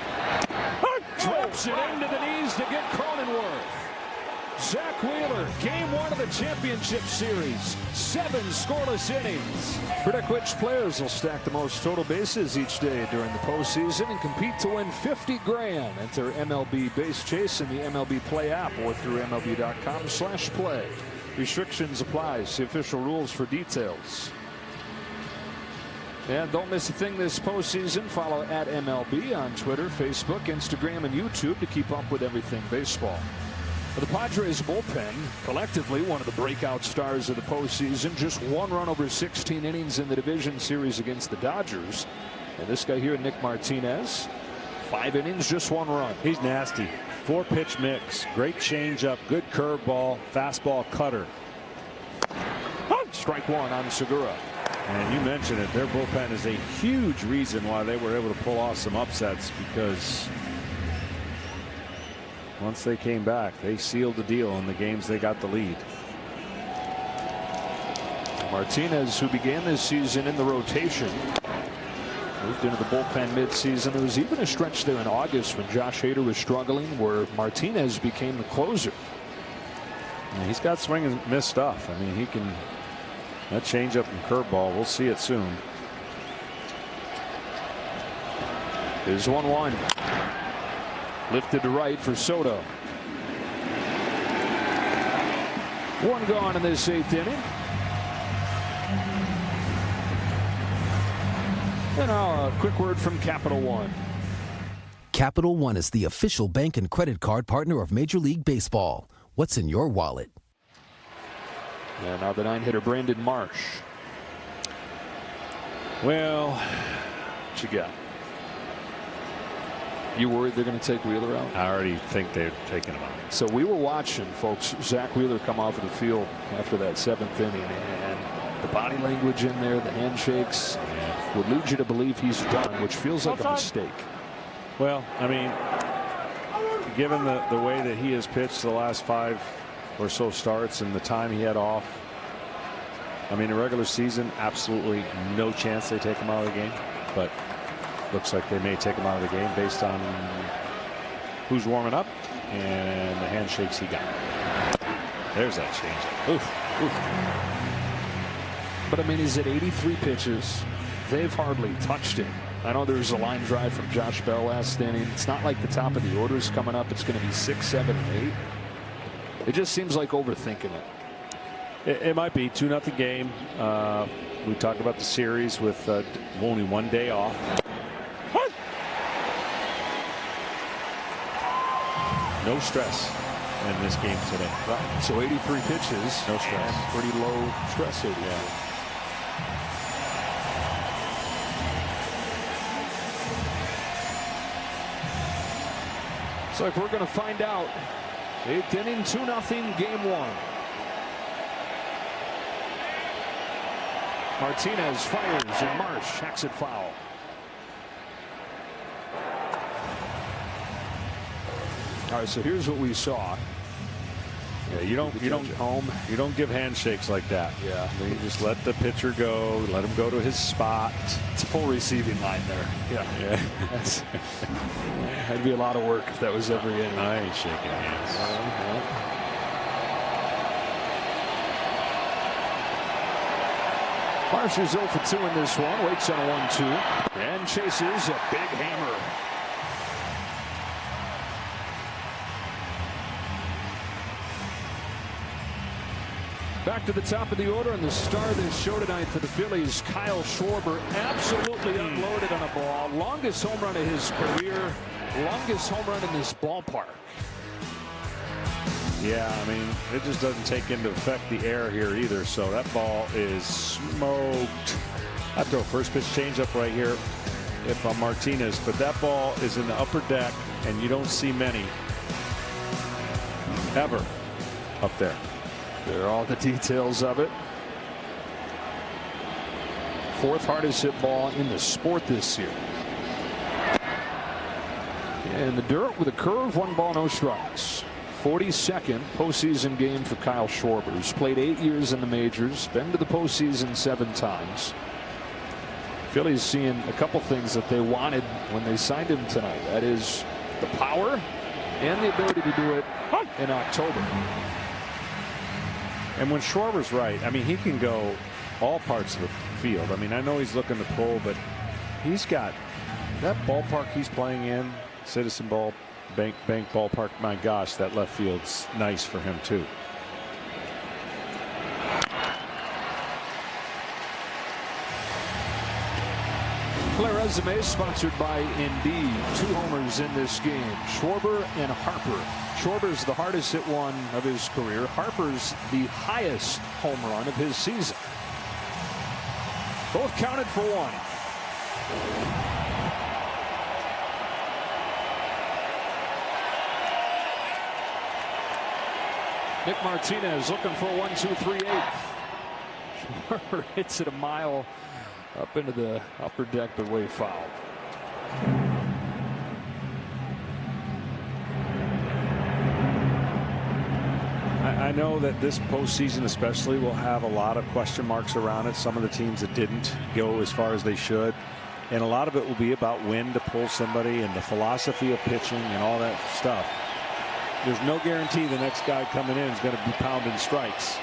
Drops it into the knees to get Cronenworth. Zach Wheeler, game 1 of the championship series. 7 scoreless innings. Predict which players will stack the most total bases each day during the postseason and compete to win $50 grand. Enter MLB Base Chase in the MLB Play app or through MLB.com/play. Restrictions apply. See official rules for details. And don't miss a thing this postseason. Follow at MLB on Twitter, Facebook, Instagram, and YouTube to keep up with everything baseball. The Padres bullpen, collectively one of the breakout stars of the postseason. Just 1 run over 16 innings in the division series against the Dodgers. And this guy here, Nick Martinez, 5 innings, just 1 run. He's nasty. 4-pitch mix, great changeup, good curveball, fastball, cutter. Strike 1 on Segura. And you mentioned it, their bullpen is a huge reason why they were able to pull off some upsets, because once they came back, they sealed the deal in the games they got the lead. Martinez, who began this season in the rotation, moved into the bullpen midseason. There was even a stretch there in August when Josh Hader was struggling where Martinez became the closer. And he's got swing and miss stuff. I mean, he can, that changeup and curveball, we'll see it soon. Here's 1-1. Lifted to right for Soto. 1 gone in this 8th inning. And now a quick word from Capital One. Capital One is the official bank and credit card partner of Major League Baseball. What's in your wallet? And now the 9-hitter Brandon Marsh. Well, what you got? You worried they're going to take Wheeler out? I already think they're taking him out. So we were watching, folks, Zach Wheeler come off of the field after that 7th inning, and the body language in there, the handshakes, would lead you to believe he's done, which feels like a mistake. Well, I mean, given the way that he has pitched the last 5 or so starts and the time he had off, I mean, a regular season, absolutely no chance they take him out of the game. But looks like they may take him out of the game based on who's warming up and the handshakes he got. There's that change. Oof. But I mean, he's at 83 pitches. They've hardly touched him. I know there's a line drive from Josh Bell last inning. It's not like the top of the order is coming up. It's going to be 6, 7, and 8. It just seems like overthinking it. It might be 2-0 game. We talked about the series with only 1 day off. No stress in this game today. Right. So 83 pitches. No stress. Pretty low stress. Yeah. It's like we're going to find out. 8th inning, 2-0 game 1. Martinez fires and Marsh hacks it foul. All right, so here's what we saw. Yeah, you don't give handshakes like that. Yeah, you just let the pitcher go, let him go to his spot. It's a full receiving line there. Yeah. That'd be a lot of work if that was every inning. I ain't shaking hands. Marsh is 0 for 2 in this one. Waits on a 1-2 and chases a big hammer. Back to the top of the order, and the star of this show tonight for the Phillies, Kyle Schwarber, absolutely unloaded on a ball. Longest home run of his career, longest home run in this ballpark. Yeah, I mean, it just doesn't take into effect the air here either, so that ball is smoked. I throw first pitch changeup right here if I'm Martinez, but that ball is in the upper deck, and you don't see many ever up there. There are all the details of it. 4th hardest hit ball in the sport this year. And the dirt with a curve, 1 ball, no strikes. 42nd postseason game for Kyle Schwarber. He's played 8 years in the majors, been to the postseason 7 times. Phillies seeing a couple things that they wanted when they signed him tonight. That is the power and the ability to do it in October. And when Schwarber's right, I mean, he can go all parts of the field. I mean, I know he's looking to pull, but he's got that ballpark he's playing in, Citizen Bank ballpark. My gosh, that left field's nice for him too. Play Resume sponsored by Indeed. 2 homers in this game. Schwarber and Harper. Schwarber's the hardest hit one of his career. Harper's the highest home run of his season. Both counted for 1. Nick Martinez looking for a 1-2-3-8. Schwarber hits it a mile up into the upper deck, but way foul. I know that this postseason especially will have a lot of question marks around it. Some of the teams that didn't go as far as they should. And a lot of it will be about when to pull somebody and the philosophy of pitching and all that stuff. There's no guarantee the next guy coming in is going to be pounding strikes.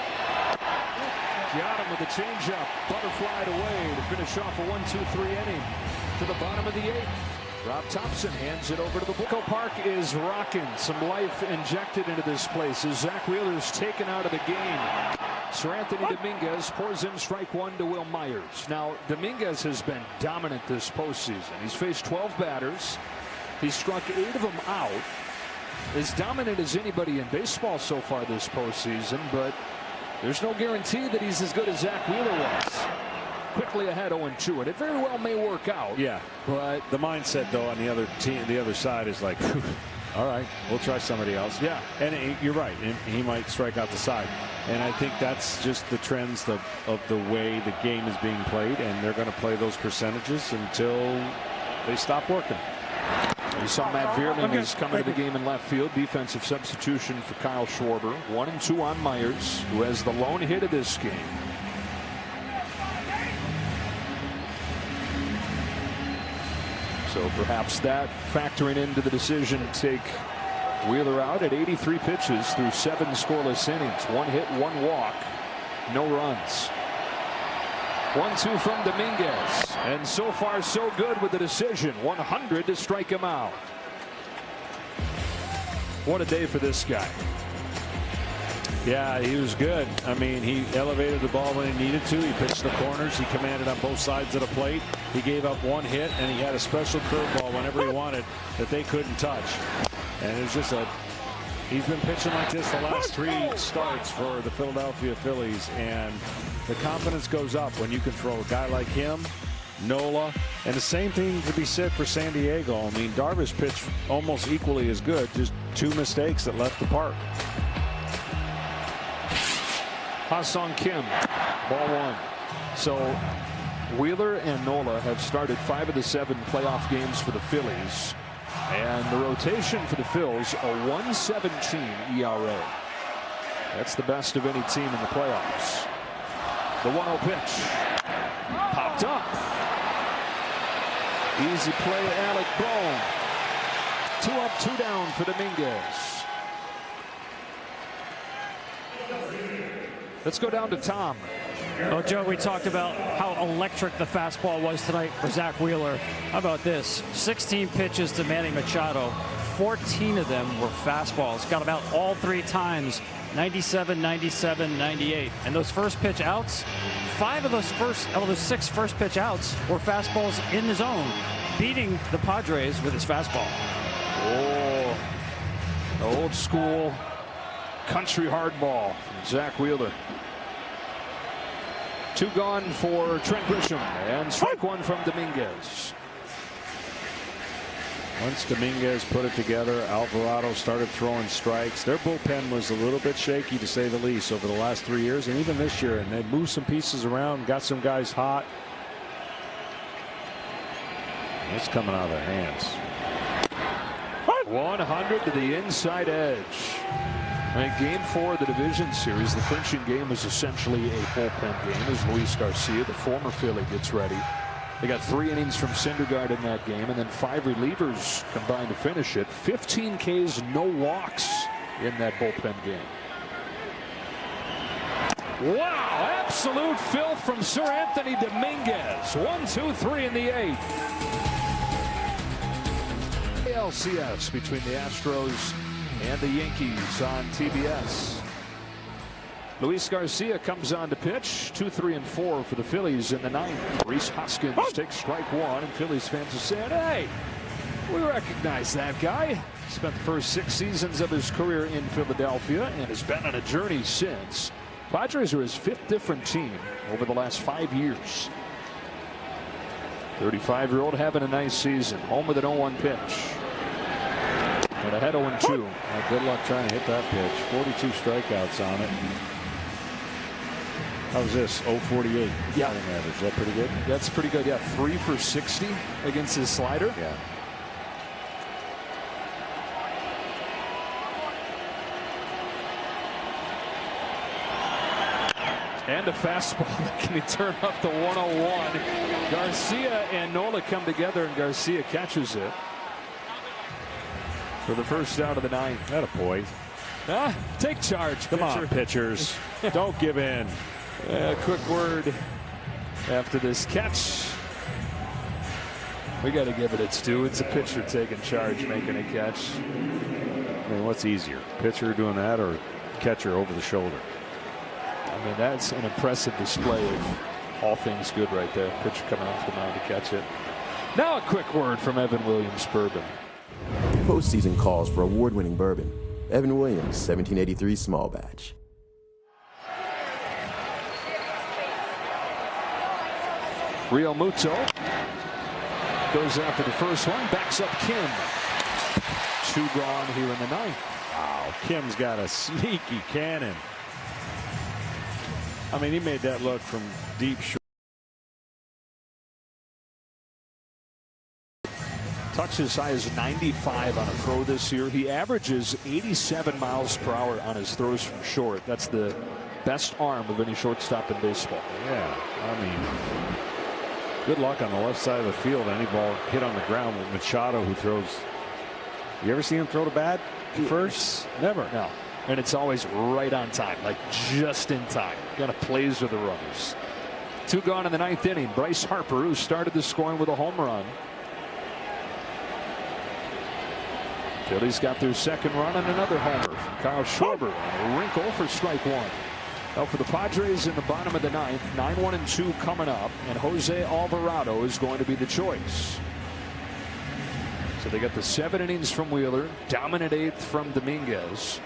Got him with a changeup. Butterflied away to finish off a 1-2-3 inning to the bottom of the 8th. Rob Thompson hands it over to the Echo Park is rocking. Some life injected into this place as Zach Wheeler's taken out of the game. Sir Anthony Dominguez pours in strike 1 to Will Myers. Now, Dominguez has been dominant this postseason. He's faced 12 batters. He's struck 8 of them out. As dominant as anybody in baseball so far this postseason, but there's no guarantee that he's as good as Zach Wheeler was. quickly ahead 0-2, and it very well may work out. Yeah, but the mindset though on the other team, the other side is like, all right, we'll try somebody else. Yeah, and you're right, and he might strike out the side, and I think that's just the trends of the way the game is being played, and they're going to play those percentages until they stop working. You saw Matt Vierman is coming to the game in left field. Defensive substitution for Kyle Schwarber. 1-2 on Myers, who has the lone hit of this game. So perhaps that factoring into the decision to take Wheeler out at 83 pitches through 7 scoreless innings. 1 hit, 1 walk, no runs. 1-2 from Dominguez, and so far so good with the decision. 100 to strike him out. What a day for this guy. Yeah, he was good. I mean, he elevated the ball when he needed to. He pitched the corners. He commanded on both sides of the plate. He gave up 1 hit, and he had a special curveball whenever he wanted that they couldn't touch. And it was just he's been pitching like this the last 3 starts for the Philadelphia Phillies, and the confidence goes up when you can throw a guy like him, Nola, and the same thing could be said for San Diego. I mean, Darvish pitched almost equally as good, just 2 mistakes that left the park. Ha-Sung Kim, ball 1. So Wheeler and Nola have started 5 of the 7 playoff games for the Phillies. And the rotation for the Phils, a 1.17 ERA. That's the best of any team in the playoffs. The 1-0 pitch. Popped up. Easy play, Alec Bohm. 2 up, 2 down for Dominguez. Let's go down to Tom. Oh, Joe, we talked about how electric the fastball was tonight for Zach Wheeler. How about this? 16 pitches to Manny Machado. 14 of them were fastballs. Got about all 3 times. 97, 97, 98. And those first pitch outs, 5 of those 6 first pitch outs were fastballs in the zone, beating the Padres with his fastball. Oh, old school country hardball from Zach Wheeler. 2 gone for Trent Grisham, and strike 1 from Dominguez. Once Dominguez put it together, Alvarado started throwing strikes. Their bullpen was a little bit shaky, to say the least, over the last 3 years, and even this year. And they moved some pieces around, got some guys hot. It's coming out of their hands. 100 to the inside edge. In Game 4 of the division series, the clinching game was essentially a bullpen game as Luis Garcia, the former Philly, gets ready. They got 3 innings from Syndergaard in that game, and then 5 relievers combined to finish it. 15 Ks, no walks in that bullpen game. Wow, absolute filth from Sir Anthony Dominguez. 1, 2, 3 in the 8th. NLCS between the Astros and the Yankees on TBS. Luis Garcia comes on to pitch. 2, 3, and 4 for the Phillies in the 9th. Rhys Hoskins takes strike 1, and Phillies fans are saying, hey, we recognize that guy. Spent the first 6 seasons of his career in Philadelphia and has been on a journey since. Padres are his 5th different team over the last 5 years. 35-year-old having a nice season. Home with an 0-1 pitch. And ahead 0-2. Well, good luck trying to hit that pitch. 42 strikeouts on it. How's this? 0.48. Yeah. Average. Is that pretty good? That's pretty good. Yeah. 3 for 60 against his slider. Yeah. And a fastball. Can he turn up the 101? Garcia and Nola come together, and Garcia catches it for the first out of the 9th. Attaboy. Take charge, Come on, pitchers. Don't give in. A quick word after this catch. We got to give it its due. It's a pitcher taking charge, making a catch. I mean, what's easier? Pitcher doing that or catcher over the shoulder? I mean, that's an impressive display of all things good right there. Pitcher coming off the mound to catch it. Now a quick word from Evan Williams Bourbon. Postseason calls for award-winning bourbon. Evan Williams, 1783 Small Batch. Real Muto goes after the first one, backs up Kim. 2 gone here in the 9th. Wow, Kim's got a sneaky cannon. I mean, he made that look from deep short. Touch as high as 95 on a throw this year. He averages 87 miles per hour on his throws from short. That's the best arm of any shortstop in baseball. Yeah, I mean, good luck on the left side of the field. Any ball hit on the ground with Machado, who throws. You ever see him throw to bat first? Never. No. And it's always right on time, like just in time. Kind of plays with the runners. 2 gone in the 9th inning. Bryce Harper, who started the scoring with a home run. Phillies got their 2nd run and another homer from Kyle Schwarber. A wrinkle for strike 1. Now for the Padres in the bottom of the 9th, 9-1-2 coming up, and Jose Alvarado is going to be the choice. So they got the 7 innings from Wheeler, dominant 8th from Dominguez,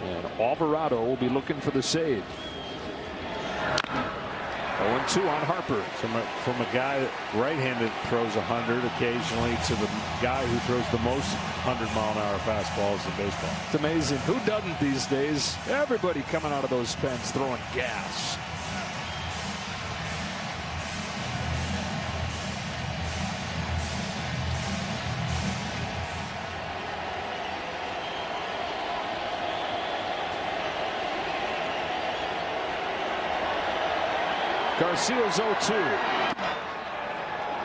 and Alvarado will be looking for the save. 0-2 on Harper. From a guy that right-handed throws 100 occasionally to the guy who throws the most 100-mile-an-hour fastballs in baseball. It's amazing. Who doesn't these days? Everybody coming out of those pens throwing gas. Garcia's 0-2.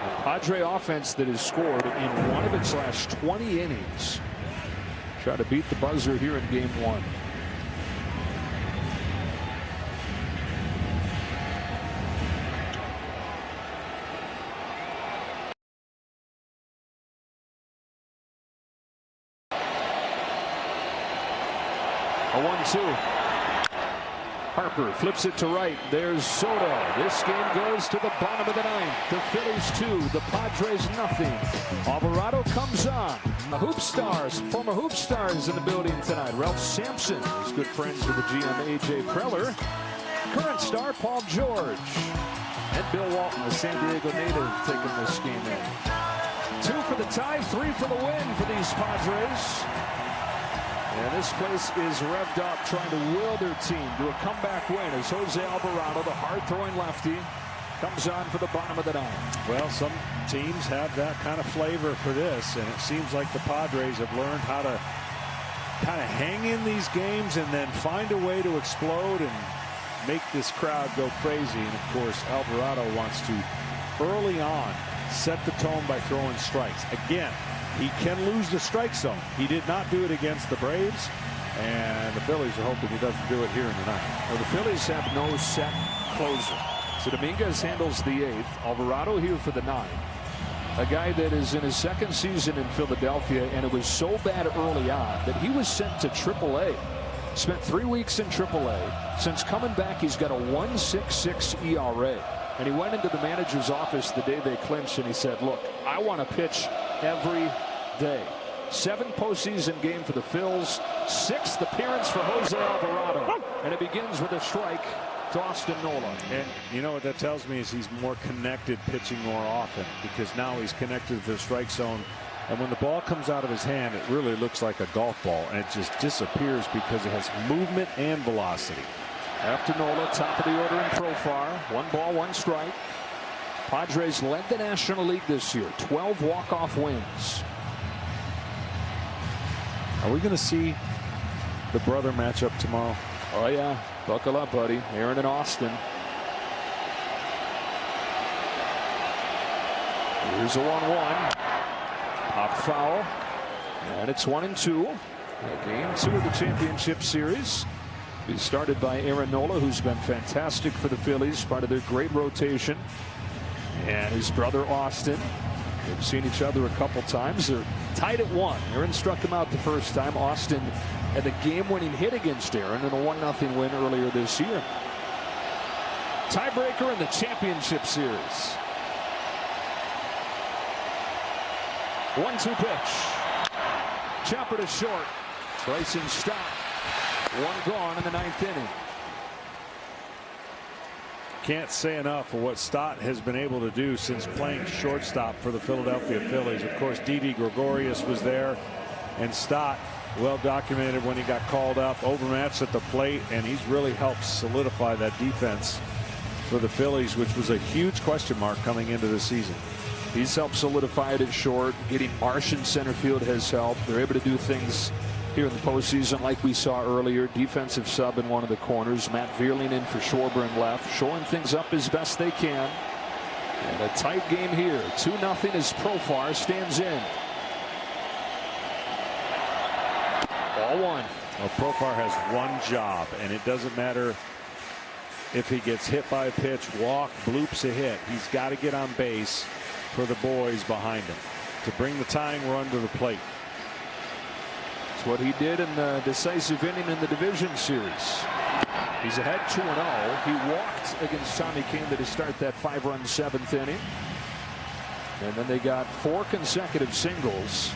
A Padre offense that has scored in one of its last 20 innings. Try to beat the buzzer here in game 1. A 1-2. Harper flips it to right. There's Soto. This game goes to the bottom of the 9th. The Phillies 2, the Padres nothing. Alvarado comes on. The Hoop Stars, former Hoop Stars in the building tonight. Ralph Sampson is good friends with the GM A.J. Preller. Current star Paul George. And Bill Walton, the San Diego native, taking this game in. 2 for the tie, 3 for the win for these Padres. And this place is revved up, trying to will their team to a comeback win as Jose Alvarado, the hard-throwing lefty, comes on for the bottom of the 9th. Well, some teams have that kind of flavor for this, and it seems like the Padres have learned how to kind of hang in these games and then find a way to explode and make this crowd go crazy. And, of course, Alvarado wants to, early on, set the tone by throwing strikes. Again, he can lose the strike zone. He did not do it against the Braves, and the Phillies are hoping he doesn't do it here in the 9th. Well, the Phillies have no set closer. So Dominguez handles the 8th. Alvarado here for the 9th. A guy that is in his 2nd season in Philadelphia, and it was so bad early on that he was sent to AAA. Spent 3 weeks in AAA. Since coming back, he's got a 1.66 ERA. And he went into the manager's office the day they clinched, and he said, look, I want to pitch every day. 7th postseason game for the Phils. 6th appearance for Jose Alvarado. And it begins with a strike to Austin Nola. And you know what that tells me is he's more connected pitching more often, because now he's connected to the strike zone. And when the ball comes out of his hand, it really looks like a golf ball, and it just disappears because it has movement and velocity. After Nola, top of the order in Profar. 1 ball, 1 strike. Padres led the National League this year. 12 walk-off wins. Are we going to see the brother matchup tomorrow? Oh, yeah. Buckle up, buddy. Aaron and Austin. Here's a 1-1. Pop foul. And it's 1-2. Game 2 of the championship series. He started by Aaron Nola, who's been fantastic for the Phillies, part of their great rotation. And his brother Austin. They've seen each other a couple times. They're tied at 1. Aaron struck him out the first time. Austin had the game-winning hit against Aaron in a 1-0 win earlier this year. Tiebreaker in the championship series. 1-2 pitch. Chopper to short. Bryson stopped. 1 gone in the 9th inning. can't say enough of what Stott has been able to do since playing shortstop for the Philadelphia Phillies. Of course, Didi Gregorius was there, and Stott, well documented when he got called up, overmatched at the plate, and he's really helped solidify that defense for the Phillies, which was a huge question mark coming into the season. He's helped solidify it at short. Getting Marsh in center field has helped. They're able to do things here in the postseason like we saw earlier. Defensive sub in one of the corners. Matt Vierling in for Schwarber in left, showing things up as best they can. And a tight game here. 2-0 as Profar stands in. Ball one. Well, Profar has one job, and it doesn't matter if he gets hit by a pitch, walk, bloops a hit. He's got to get on base for the boys behind him to bring the tying run to the plate. It's what he did in the decisive inning in the division series. He's ahead 2-0. He walked against Tommy Kahnle to start that 5-run 7th inning. And then they got 4 consecutive singles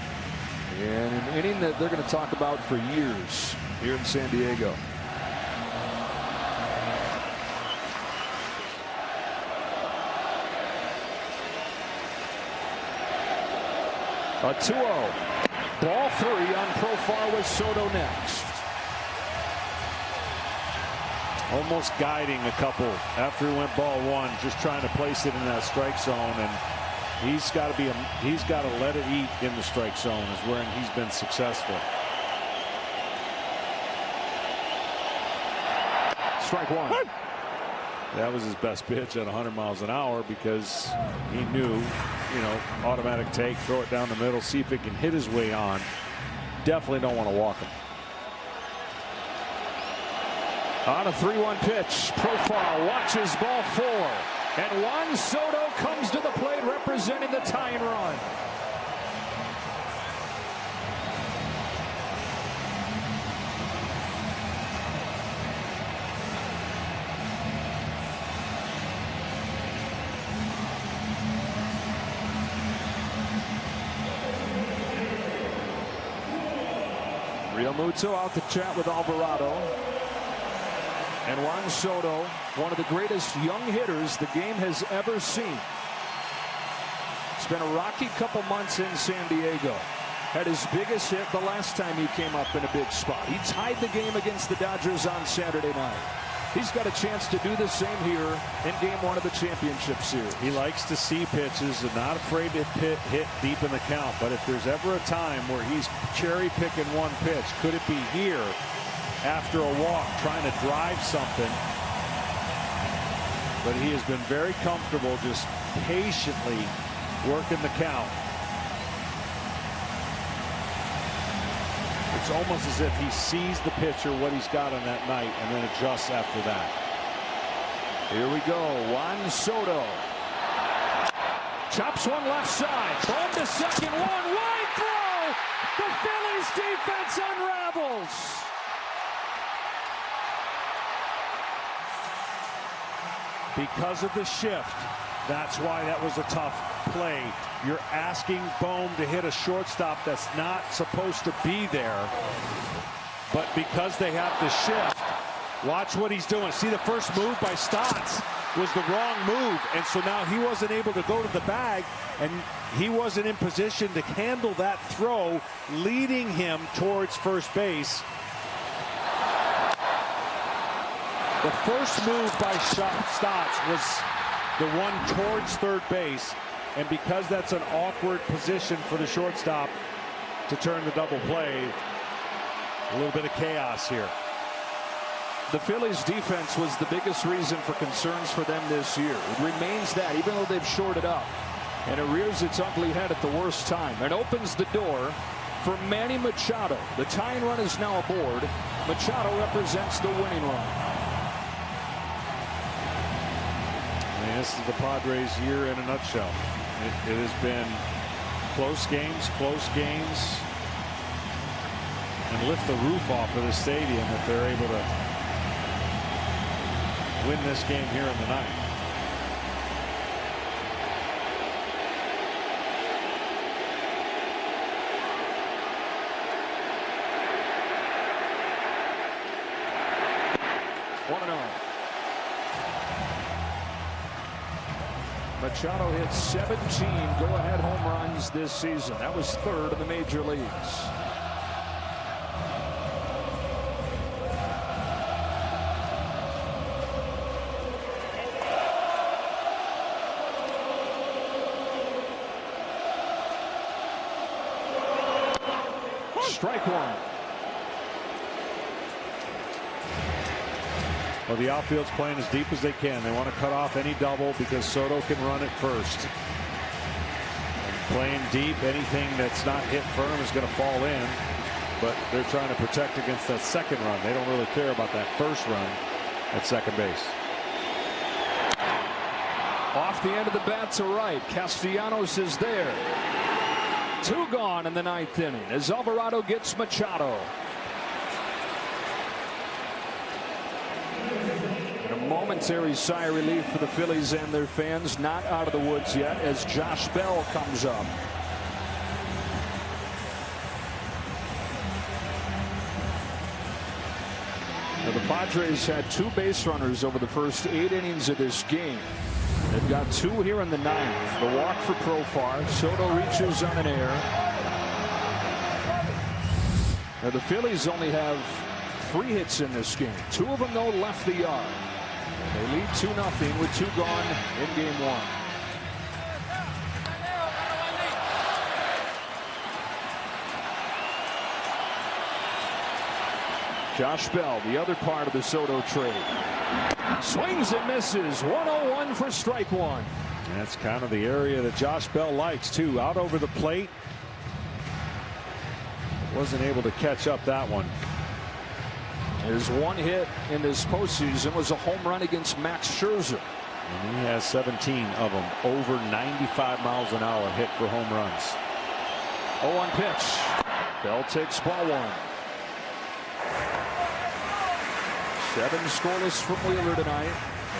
in an inning that they're going to talk about for years here in San Diego. A 2-0. Ball 3 on Profar with Soto next. Almost guiding a couple after he went ball 1, just trying to place it in that strike zone, and he's got to let it eat in the strike zone is where he's been successful. Strike 1. That was his best pitch at 100 miles an hour because he knew, automatic take, throw it down the middle, see if it can hit his way on. Definitely don't want to walk him. On a 3-1 pitch, Profar watches ball 4. And Juan Soto comes to the plate representing the tying run. Realmuto out to chat with Alvarado. And Juan Soto, one of the greatest young hitters the game has ever seen. It's been a rocky couple months in San Diego. Had his biggest hit the last time he came up in a big spot. He tied the game against the Dodgers on Saturday night. He's got a chance to do the same here in game 1 of the championship series. He likes to see pitches and not afraid to hit deep in the count. But if there's ever a time where he's cherry picking one pitch, could it be here after a walk trying to drive something? But he has been very comfortable just patiently working the count. It's almost as if he sees the pitcher, what he's got on that night, and then adjusts after that. Here we go. Juan Soto chops one left side. Ball to second. One wide throw. The Phillies defense unravels. Because of the shift, that's why that was a tough play. You're asking Bohm to hit a shortstop that's not supposed to be there. But because they have the shift, watch what he's doing. See, the first move by Stotts was the wrong move. And so now he wasn't able to go to the bag, and he wasn't in position to handle that throw, leading him towards first base. The first move by Stotts was the one towards third base, and because that's an awkward position for the shortstop to turn the double play, a little bit of chaos here. The Phillies defense was the biggest reason for concerns for them this year. It remains that, even though they've shorted up, and it rears its ugly head at the worst time and opens the door for Manny Machado. The tying run is now aboard. Machado represents the winning run. This is the Padres year in a nutshell. It has been close games, and lift the roof off of the stadium if they're able to win this game here in the ninth. Machado hit 17 go-ahead home runs this season. That was third in the major leagues. Strike one. Well, the outfield's playing as deep as they can. They want to cut off any double because Soto can run it first. And playing deep, anything that's not hit firm is going to fall in. But they're trying to protect against that second run. They don't really care about that first run at second base. Off the end of the bat to right. Castellanos is there. 2 gone in the 9th inning as Alvarado gets Machado. And a momentary sigh of relief for the Phillies and their fans. Not out of the woods yet as Josh Bell comes up. Now the Padres had 2 base runners over the first 8 innings of this game. They've got 2 here in the 9th. The walk for Profar. Soto reaches on an error. Now the Phillies only have 3 hits in this game. 2 of them though left the yard. They lead 2-0 with 2 gone in game 1. Josh Bell, the other part of the Soto trade. Swings and misses. 1-0-1 for strike one. That's kind of the area that Josh Bell likes too. Out over the plate. Wasn't able to catch up that one. His 1 hit in this postseason was a home run against Max Scherzer. And he has 17 of them. Over 95 miles an hour hit for home runs. 0-1 pitch. Bell takes ball 1. 7 scoreless from Wheeler tonight.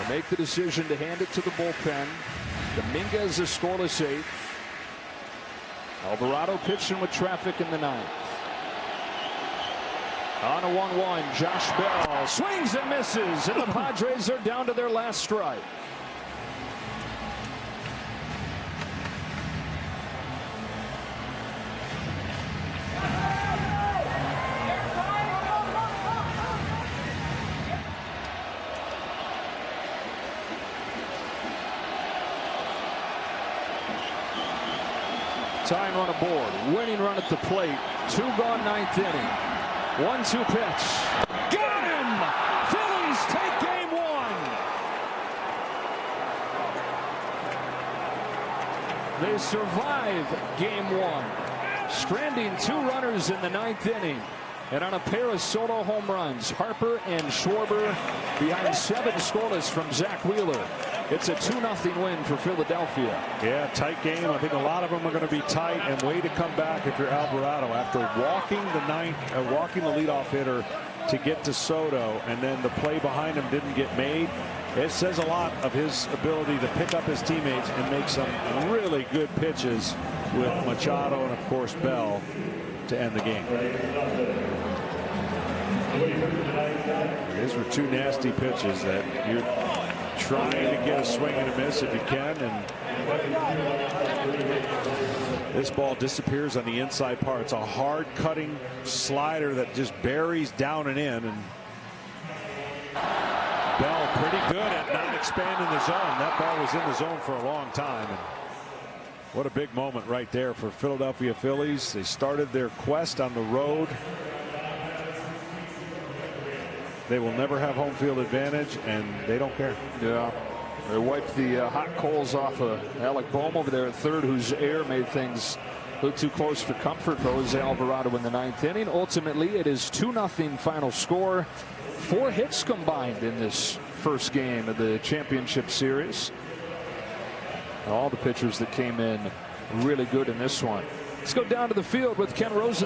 They make the decision to hand it to the bullpen. Dominguez is scoreless 8th. Alvarado pitching with traffic in the 9th. On a 1-1, Josh Bell swings and misses, and the Padres are down to their last strike. Tying run aboard, winning run at the plate. 2 gone 9th inning. 1-2 pitch. Got him! Phillies take game 1. They survive game 1. Stranding 2 runners in the 9th inning. And on a pair of Soto home runs, Harper and Schwarber behind 7 scoreless from Zach Wheeler. It's a 2-0 win for Philadelphia. Yeah, tight game. I think a lot of them are going to be tight, and way to come back if you're Alvarado after walking the leadoff hitter to get to Soto, and then the play behind him didn't get made. It says a lot of his ability to pick up his teammates and make some really good pitches with Machado and of course Bell to end the game. These were 2 nasty pitches that you're trying to get a swing and a miss if you can, and this ball disappears on the inside part. It's a hard cutting slider that just buries down and in, and Bell pretty good at not expanding the zone. That ball was in the zone for a long time, and what a big moment right there for Philadelphia Phillies. They started their quest on the road. They will never have home field advantage, and they don't care. Yeah. They wiped the hot coals off of Alec Bohm over there at third, whose error made things look too close for comfort for Jose Alvarado in the 9th inning. Ultimately, it is 2-0 final score. 4 hits combined in this first game of the championship series. All the pitchers that came in really good in this one. Let's go down to the field with Ken Rosen.